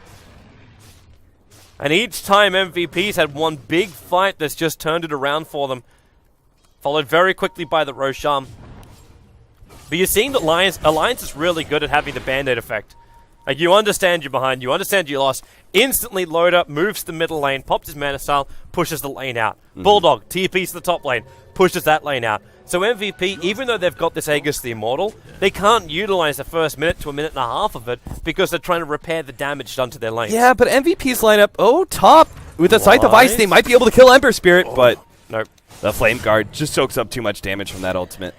Speaker 1: And each time MVP's had one big fight that's just turned it around for them. Followed very quickly by the Roshan. But you're seeing that Alliance is really good at having the Band-Aid effect. Like, you understand you're behind, you understand you lost. Instantly load up, moves to the middle lane, pops his mana style, pushes the lane out. Bulldog, TP's to the top lane, pushes that lane out. So MVP, even though they've got this Aegis the Immortal, they can't utilize the first minute to a minute and a half of it because they're trying to repair the damage done to their lanes.
Speaker 2: Yeah, but MVP's lineup, top. With a Scythe of Ice, they might be able to kill Ember Spirit, but
Speaker 1: nope.
Speaker 2: The Flame Guard just soaks up too much damage from that ultimate.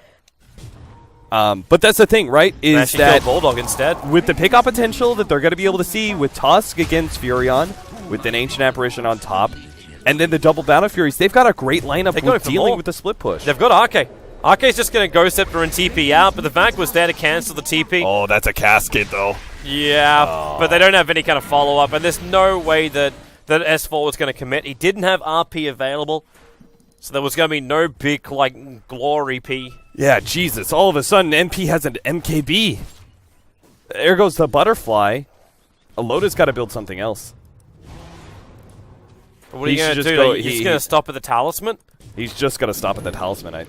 Speaker 2: But that's the thing, right? Is that
Speaker 1: Bulldog instead
Speaker 2: with the pickup potential that they're going to be able to see with Tusk against Furion, with an Ancient Apparition on top, and then the double Battle Furies, they've got a great lineup with dealing with the split push.
Speaker 1: They've got Arke. Arke's just going to Ghost Scepter and TP out, but the Vac was there to cancel the TP.
Speaker 2: Oh, that's a casket, though.
Speaker 1: Yeah, but they don't have any kind of follow-up, and there's no way that S4 was going to commit. He didn't have RP available, so there was going to be no big, like, glory P.
Speaker 2: Yeah, Jesus. All of a sudden, MP has an MKB. There goes the Butterfly. Aloda's got to build something else.
Speaker 1: But what are you going to do? He's going to stop at the Talisman?
Speaker 2: He's just going to stop at the Talisman.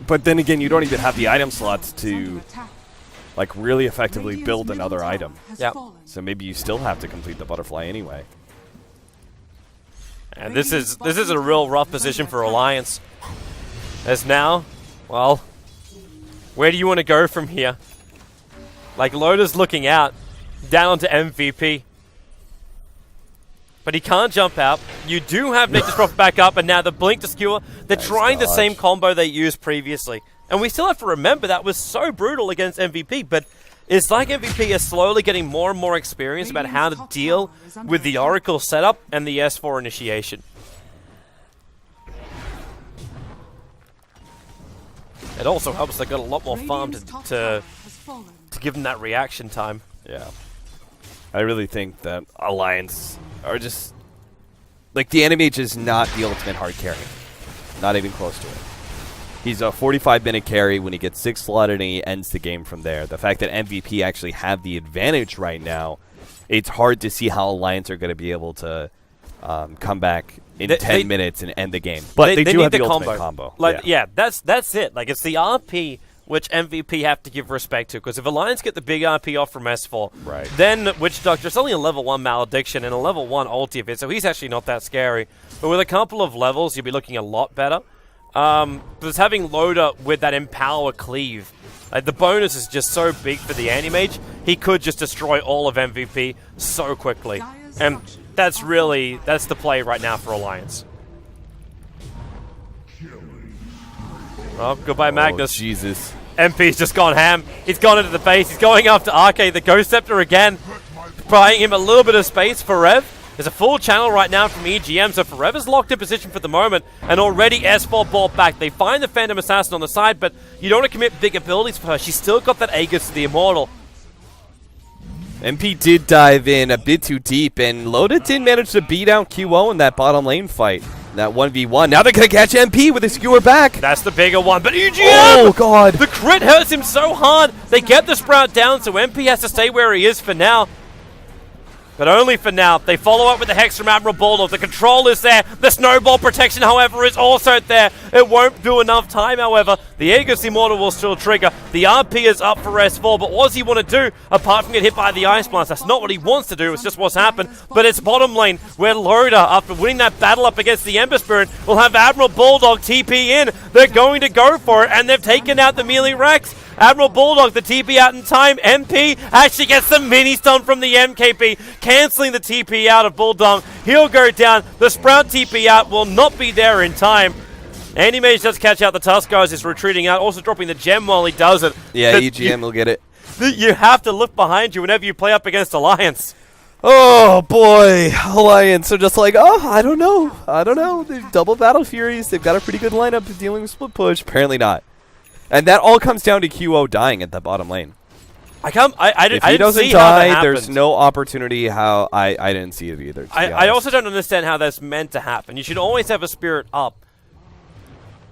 Speaker 2: But then again, you don't even have the item slots to like really effectively build another item.
Speaker 1: Yep.
Speaker 2: So maybe you still have to complete the Butterfly anyway.
Speaker 1: And this is a real rough position for Alliance. As now, well, where do you want to go from here? Like, Loda's looking out, down onto MVP. But he can't jump out. You do have Nature's Prophet back up, and now the Blink to Skewer. They're trying the same combo they used previously. And we still have to remember that was so brutal against MVP, but it's like MVP is slowly getting more and more experience about how to deal with the Oracle setup and the S4 initiation. It also helps they got a lot more farm to give them that reaction time.
Speaker 2: Yeah. I really think that Alliance are just... Like, the Enemy is not the ultimate hard carry. Not even close to it. He's a 45-minute carry when he gets 6 slotted and he ends the game from there. The fact that MVP actually have the advantage right now, it's hard to see how Alliance are going to be able to come back in 10 minutes and end the game. But they do have the ultimate combo.
Speaker 1: Like, yeah, that's it. Like, it's the RP which MVP have to give respect to. Because if Alliance get the big RP off from S4,
Speaker 2: right, then
Speaker 1: Witch Doctor's only a level 1 Malediction and a level 1 ulti of it, so he's actually not that scary. But with a couple of levels, you'll be looking a lot better. Because having Loda with that Empower Cleave, the bonus is just so big for the Anti-Mage, he could just destroy all of MVP so quickly. And that's the play right now for Alliance. Well, goodbye, Magnus.
Speaker 2: Jesus.
Speaker 1: MP's just gone ham. He's gone into the base. He's going after Arcade, the Ghost Scepter again, buying him a little bit of space. Forev. There's a full channel right now from EGM, so Forever's locked in position for the moment, and already S4 ball back. They find the Phantom Assassin on the side, but you don't want to commit big abilities for her. She's still got that Aegis the Immortal.
Speaker 2: MP did dive in a bit too deep, and Loda did manage to beat out QO in that bottom lane fight. That 1v1. Now they're going to catch MP with a skewer back.
Speaker 1: That's the bigger one, but EGM!
Speaker 2: Oh, God.
Speaker 1: The crit hurts him so hard. They get the Sprout down, so MP has to stay where he is for now. But only for now. They follow up with the Hex from Admiral Bulldog. The control is there. The snowball protection, however, is also there. It won't do enough time, however. The Aegis Immortal will still trigger. The RP is up for S4, but what does he want to do apart from get hit by the Ice Blast? That's not what he wants to do. It's just what's happened. But it's bottom lane where Loda, after winning that battle up against the Ember Spirit, will have Admiral Bulldog TP in. They're going to go for it, and they've taken out the melee Rex. Admiral Bulldog, the TP out in time. MP actually gets the mini stun from the MKP, cancelling the TP out of Bulldog. He'll go down. The Sprout TP out will not be there in time. Anti-Mage does catch out the Tuskars, is retreating out, also dropping the gem while he does it.
Speaker 2: Yeah, EGM will get it.
Speaker 1: You have to look behind you whenever you play up against Alliance.
Speaker 2: Oh boy, Alliance are just like, oh, I don't know. They've double Battle Furies. They've got a pretty good lineup of dealing with split push. Apparently not. And that all comes down to QO dying at the bottom lane.
Speaker 1: I didn't
Speaker 2: If he doesn't
Speaker 1: see how that
Speaker 2: die, there's
Speaker 1: happened.
Speaker 2: no opportunity how I didn't see it either.
Speaker 1: I also don't understand how that's meant to happen. You should always have a spirit up.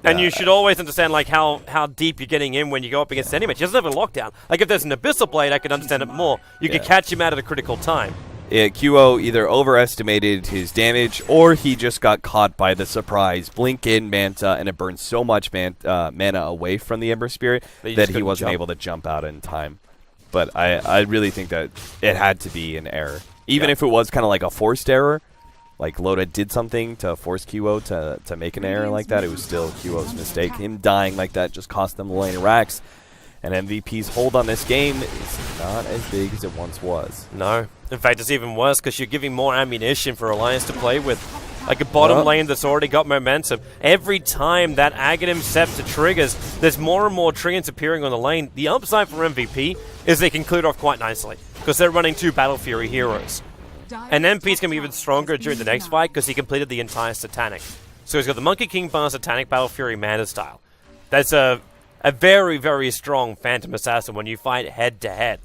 Speaker 1: And you should always understand like how deep you're getting in when you go up against enemy. He doesn't have a lockdown. Like if there's an Abyssal Blade, I can understand it more. You can catch him out at a critical time.
Speaker 2: Yeah, QO either overestimated his damage or he just got caught by the surprise blink in Manta, and it burned so much mana away from the Ember Spirit that he wasn't able to jump out in time. But I really think that it had to be an error. Even if it was kind of like a forced error, like Loda did something to force QO to make an error like that, it was still QO's mistake. Him dying like that just cost them the lane of racks. And MVP's hold on this game is not as big as it once was.
Speaker 1: No. In fact, it's even worse because you're giving more ammunition for Alliance to play with. Like a bottom lane that's already got momentum. Every time that Aghanim Scepter triggers, there's more and more triggers appearing on the lane. The upside for MVP is they can clear it off quite nicely because they're running 2 Battle Fury heroes. And MP's going to be even stronger during the next fight because he completed the entire Satanic. So he's got the Monkey King Bar Satanic Battle Fury Manta style. That's a very, very strong Phantom Assassin when you fight head-to-head.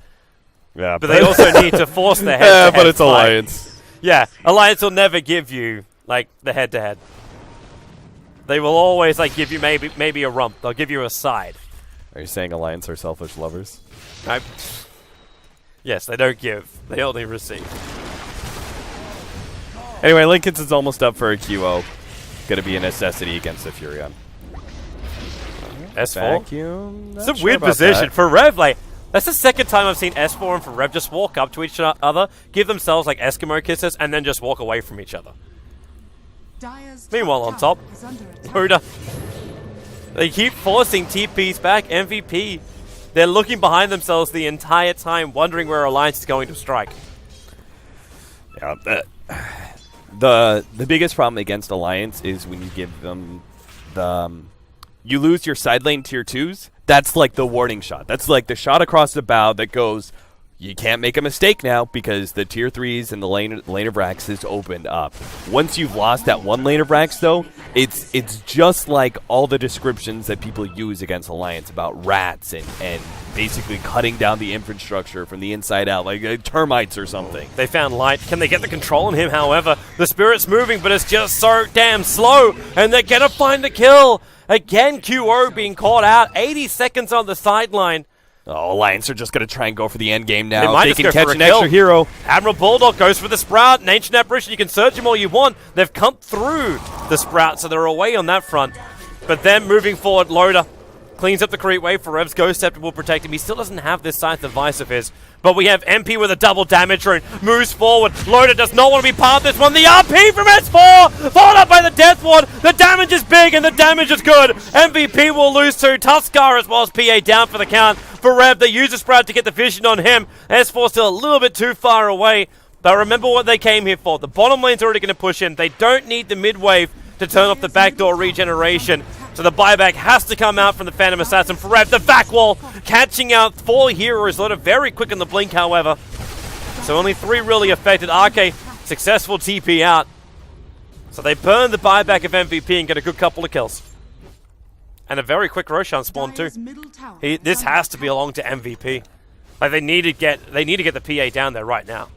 Speaker 2: Yeah,
Speaker 1: but they also need to force the head-to-head
Speaker 2: but it's
Speaker 1: fight.
Speaker 2: Alliance.
Speaker 1: Yeah, Alliance will never give you, like, the head-to-head. They will always, like, give you maybe a rump. They'll give you a side.
Speaker 2: Are you saying Alliance are selfish lovers?
Speaker 1: Yes, they don't give. They only receive.
Speaker 2: Anyway, Lincoln's is almost up for a QO. Going to be a necessity against the Furion.
Speaker 1: S4?
Speaker 2: Vacuum?
Speaker 1: It's a weird position. For Rev, like, that's the second time I've seen S4 and for Rev just walk up to each other, give themselves, like, Eskimo kisses, and then just walk away from each other. Meanwhile, on top, Loda. They keep forcing TPs back. MVP. They're looking behind themselves the entire time, wondering where Alliance is going to strike.
Speaker 2: Yeah, the biggest problem against Alliance is when you give them you lose your side lane tier 2s. That's like the warning shot. That's like the shot across the bow that goes, you can't make a mistake now because the tier 3s and the lane of racks is opened up. Once you've lost that one lane of racks, though, it's just like all the descriptions that people use against Alliance about rats and basically cutting down the infrastructure from the inside out, like termites or something.
Speaker 1: They found light. Can they get the control on him, however? The Spirit's moving, but it's just so damn slow, and they're gonna find the kill. Again, QO being caught out. 80 seconds on the sideline.
Speaker 2: Oh, Alliance are just going to try and go for the end game now.
Speaker 1: They
Speaker 2: can catch an extra hero.
Speaker 1: Admiral Bulldog goes for the Sprout. An Ancient Apparition, you can search him all you want. They've come through the Sprout, so they're away on that front. But then moving forward, Loda cleans up the creep wave for Rev's Ghost Scepter will protect him. He still doesn't have this Scythe device of his. But we have MP with a double damage rune. Moves forward. Loda does not want to be part of this one. The RP from S4! Followed up by the Death Ward. The damage is big and the damage is good. MVP will lose to Tuskar as well as PA down for the count. For Rev, they use the Sprout to get the vision on him. S4 still a little bit too far away. But remember what they came here for. The bottom lane's already going to push in. They don't need the mid wave to turn off the backdoor regeneration. So the buyback has to come out from the Phantom Assassin for Rev. The back wall catching out 4 heroes. Loda very quick in the blink, however. So only 3 really affected. RK successful TP out. So they burn the buyback of MVP and get a good couple of kills. And a very quick Roshan spawn too. This has to belong to MVP. Like they need to get the PA down there right now.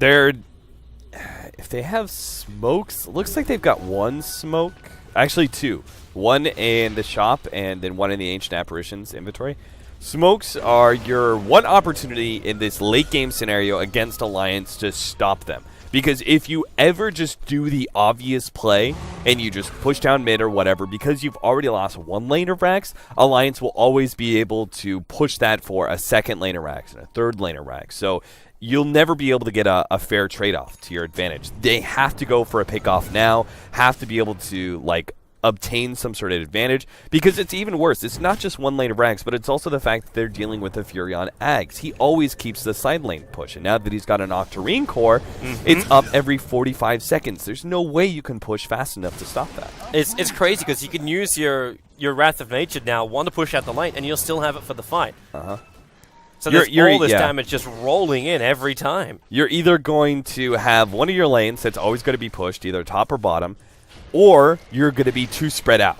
Speaker 2: If they have smokes, looks like they've got 1 smoke. Actually 2. 1 in the shop and then 1 in the Ancient Apparitions inventory. Smokes are your one opportunity in this late game scenario against Alliance to stop them. Because if you ever just do the obvious play and you just push down mid or whatever, because you've already lost one lane of Rax, Alliance will always be able to push that for a second lane of Rax and a third lane of Rax. So you'll never be able to get a fair trade-off to your advantage. They have to go for a pick-off now, have to be able to, like, obtain some sort of advantage, because it's even worse. It's not just one lane of Rags, but it's also the fact that they're dealing with the Furion Ags. He always keeps the side lane push, and now that he's got an Octarine core, it's up every 45 seconds. There's no way you can push fast enough to stop that.
Speaker 1: It's crazy because you can use your Wrath of Nature now, want to push out the lane, and you'll still have it for the fight. So there's all this damage just rolling in every time.
Speaker 2: You're either going to have one of your lanes that's always going to be pushed, either top or bottom, or you're going to be too spread out.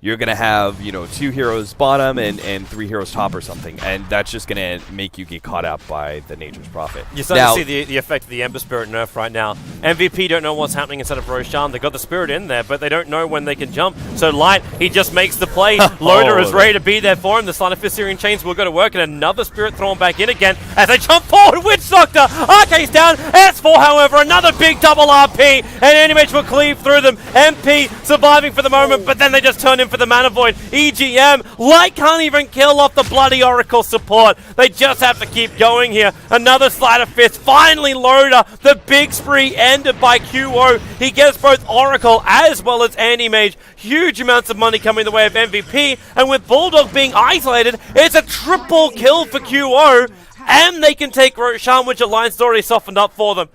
Speaker 2: You're going to have, 2 heroes bottom and 3 heroes top or something, and that's just going to make you get caught up by the Nature's Prophet.
Speaker 1: You're starting to see the effect of the Ember Spirit nerf right now. MVP don't know what's happening inside of Roshan. They got the Spirit in there, but they don't know when they can jump. So Light, he just makes the play. Loader is ready to be there for him. The Sleight of Fist Searing Chains will go to work, and another Spirit thrown back in again as they jump forward. Witch Doctor, Arcade's down. S4, however, another big double RP, and Animage will cleave through them. MP surviving for the moment, but then they just turn in for the Mana Void. EGM, Light can't even kill off the bloody Oracle support. They just have to keep going here. Another Sleight of Fist. Finally, Loader. The big spree ended by QO. He gets both Oracle as well as Anti-Mage. Huge amounts of money coming the way of MVP. And with Bulldog being isolated, it's a triple kill for QO. And they can take Roshan, which Alliance has already softened up for them.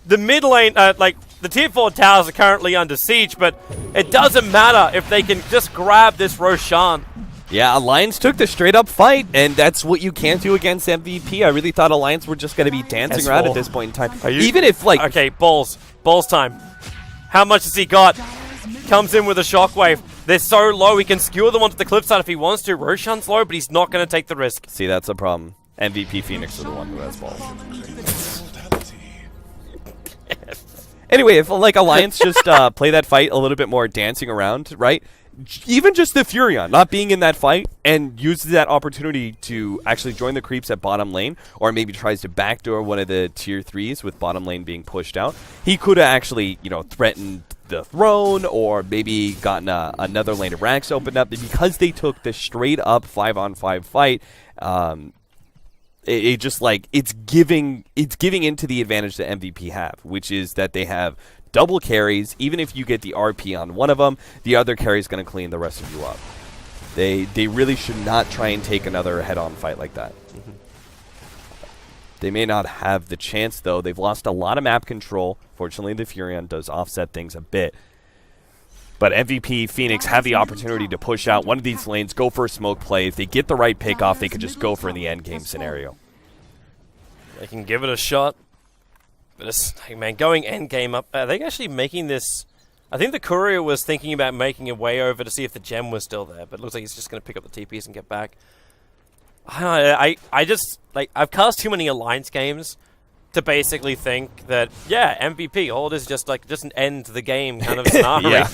Speaker 1: The mid lane, the tier 4 towers are currently under siege, but it doesn't matter if they can just grab this Roshan.
Speaker 2: Yeah, Alliance took the straight-up fight, and that's what you can't do against MVP. I really thought Alliance were just going to be dancing around at this point in time. Even if,
Speaker 1: Okay, Balls time. How much has he got? Comes in with a shockwave. They're so low, he can skewer them onto the cliffside if he wants to. Roshan's low, but he's not going to take the risk.
Speaker 2: See, that's a problem. MVP Phoenix are the one who has balls. Anyway, if Alliance just play that fight a little bit more dancing around, right? Even just the Furion not being in that fight and uses that opportunity to actually join the creeps at bottom lane, or maybe tries to backdoor one of the tier 3s with bottom lane being pushed out, he could have actually, threatened the throne, or maybe gotten another lane of Rax opened up. Because they took the straight up 5-on-5 fight, it's giving into the advantage that MVP have, which is that they have double carries. Even if you get the RP on one of them, the other carry is going to clean the rest of you up. They really should not try and take another head-on fight like that. They may not have the chance, though. They've lost a lot of map control. Fortunately, the Furion does offset things a bit. But MVP, Phoenix have the opportunity to push out one of these lanes, go for a smoke play. If they get the right pick off, they could just go for the end game scenario.
Speaker 1: They can give it a shot. But it's, man, going end game up. Are they actually making this? I think the courier was thinking about making a way over to see if the gem was still there, but it looks like he's just going to pick up the TPs and get back. I just, I've cast too many Alliance games to basically think that, yeah, MVP, all this is just an end the game kind of scenario.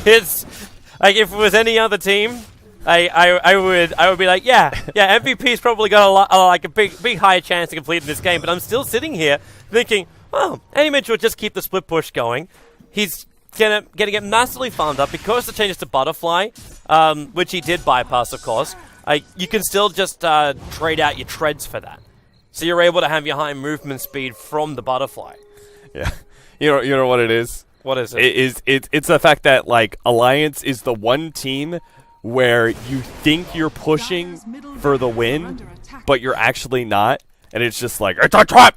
Speaker 1: It's like, if it was any other team, I would be like, yeah, MVP's probably got a big higher chance of completing this game. But I'm still sitting here thinking, well, Animage will just keep the split push going. He's gonna get massively farmed up because the changes to Butterfly, which he did bypass, of course. You can still just trade out your treads for that. So you're able to have your high movement speed from the Butterfly.
Speaker 2: Yeah. You know what it is?
Speaker 1: What is it?
Speaker 2: It's the fact that, Alliance is the one team where you think you're pushing for the win, but you're actually not. And it's just it's a trap!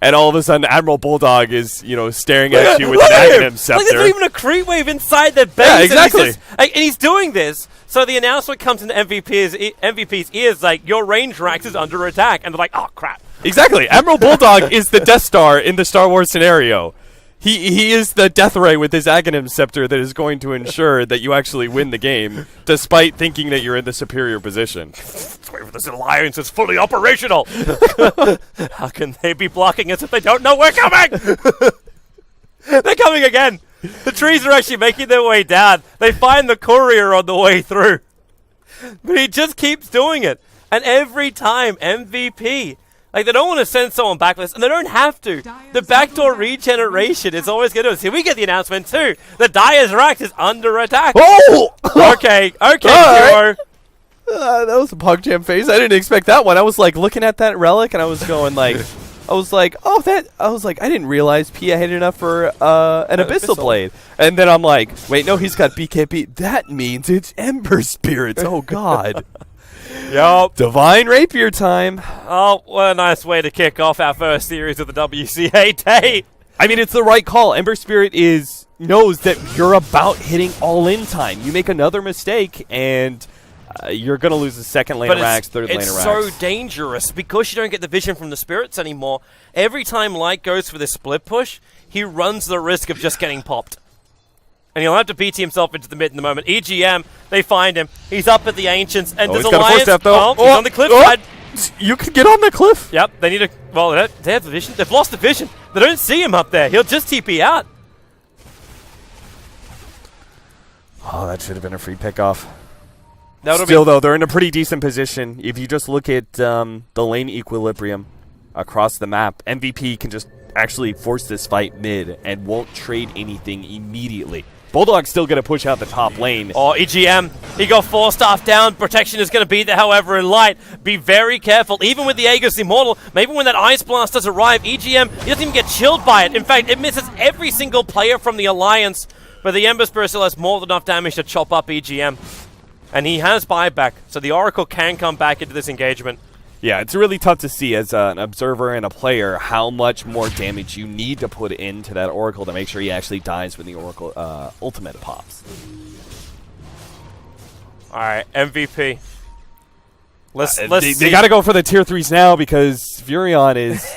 Speaker 2: And all of a sudden, Admiral Bulldog is, staring at you with an Aghanim Scepter.
Speaker 1: There's not even a creep wave inside their base.
Speaker 2: Yeah, exactly.
Speaker 1: And he's doing this. So the announcement comes into MVP's ears your range Rax is under attack. And they're like, oh, crap.
Speaker 2: Exactly. Admiral Bulldog is the Death Star in the Star Wars scenario. He is the Death Ray with his Aghanim Scepter that is going to ensure that you actually win the game, despite thinking that you're in the superior position.
Speaker 1: Let's wait for this alliance is fully operational. How can they be blocking us if they don't know we're coming? They're coming again. The trees are actually making their way down. They find the courier on the way through. But he just keeps doing it. And every time, MVP. Like, they don't want to send someone backless, and they don't have to. The backdoor regeneration is always going to do this. Here we get the announcement, too. The Dire's Rax is under attack.
Speaker 2: Oh!
Speaker 1: Okay, Kiro.
Speaker 2: That was a PogChamp face. I didn't expect that one. I was like looking at that relic, and I was going like, I didn't realize Pia had enough for an Abyssal Blade. And then I'm like, wait, no, he's got BKB. That means it's Ember Spirits. Oh, God.
Speaker 1: Yup.
Speaker 2: Divine Rapier time.
Speaker 1: Oh, what a nice way to kick off our first series of the WCA day.
Speaker 2: I mean, it's the right call. Ember Spirit knows that you're about hitting all-in time. You make another mistake, and you're going to lose the second lane of Rax, third lane of Rax.
Speaker 1: It's so dangerous because you don't get the vision from the spirits anymore. Every time Light goes for this split push, he runs the risk of just getting popped. And he'll have to PT himself into the mid in the moment. EGM, they find him. He's up at the Ancients. And does Alliance...
Speaker 2: Step, though.
Speaker 1: He's on the cliff side.
Speaker 2: You can get on the cliff.
Speaker 1: Yep, they need to... Well, they have the vision. They've lost the vision. They don't see him up there. He'll just TP out.
Speaker 2: Oh, that should have been a free pickoff.
Speaker 1: Still,
Speaker 2: though, they're in a pretty decent position. If you just look at the lane equilibrium across the map, MVP can just actually force this fight mid and won't trade anything immediately. Bulldog's still going to push out the top lane.
Speaker 1: Oh, EGM, he got 4-staff down. Protection is going to be there, however, in Light. Be very careful. Even with the Aegis Immortal, maybe when that Ice Blast does arrive, EGM, he doesn't even get chilled by it. In fact, it misses every single player from the Alliance, but the Ember Spirit still has more than enough damage to chop up EGM. And he has buyback, so the Oracle can come back into this engagement.
Speaker 2: Yeah, it's really tough to see as an observer and a player how much more damage you need to put into that Oracle to make sure he actually dies when the Oracle ultimate pops.
Speaker 1: Alright, MVP.
Speaker 2: They got to go for the tier 3s now because Furion is...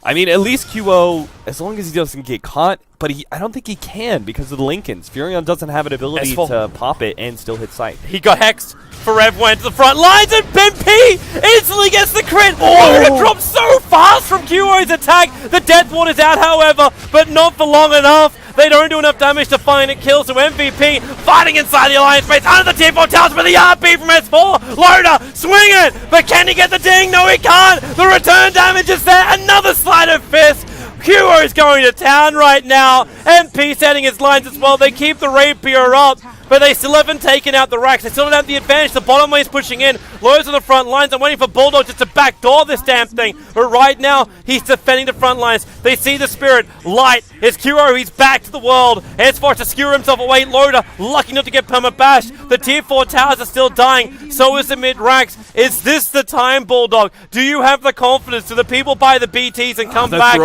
Speaker 2: I mean, at least QO, as long as he doesn't get caught, but I don't think he can because of the Lincolns. Furion doesn't have an ability to pop it and still hit sight.
Speaker 1: He got hexed. Forever went to the front lines, and BP instantly gets the crit. Oh, it drops so fast from QO's attack. The Death Ward is out, however, but not for long enough. They don't do enough damage to find it. Kills to MVP, fighting inside the Alliance base, under the tier 4 towers, but the RP from S4. Loader, swing it, but can he get the ding? No, he can't. The return damage is there. Another slide of fist. QO is going to town right now. MP setting his lines as well. They keep the Rapier up, but they still haven't taken out the Rax. They still don't have the advantage. The bottom lane's pushing in. Lowe's on the front lines. I'm waiting for Bulldog just to backdoor this damn thing. But right now, he's defending the front lines. They see the Spirit. Light is QO. He's back to the world. S4 to skewer himself away. Loader, lucky not to get perma-bashed. The tier 4 towers are still dying. So is the mid-Rax. Is this the time, Bulldog? Do you have the confidence? Do the people buy the BTs and come back?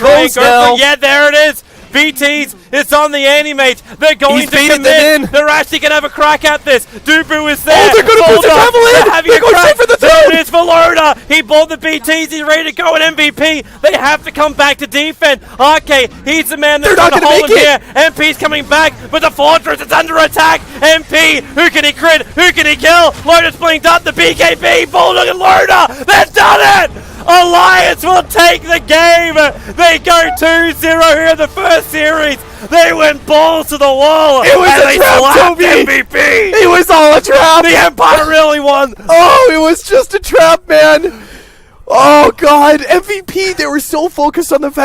Speaker 1: Yeah, there it is. BTs, it's on the Animate. They're going to commit. They're actually going to have a crack at this. Dubu is there.
Speaker 2: Oh, they're going to put the javelin.
Speaker 1: They're
Speaker 2: going straight for the
Speaker 1: There it is for Loda. He bought the BTs. He's ready to go at MVP. They have to come back to defend. Okay, he's the man that's going to hold him here. MP's coming back, but the Fortress is under attack. MP, who can he crit? Who can he kill? Loda's blinked up. The BKB, Bulldog and Loda. They've done it. Alliance will take the game. They go 2-0 here in the first series. They went balls to the wall.
Speaker 2: It was a trap, Toby.
Speaker 1: MVP.
Speaker 2: It was all a trap.
Speaker 1: The Empire really won.
Speaker 2: Oh, it was just a trap, man. Oh, God. MVP, they were so focused on the fact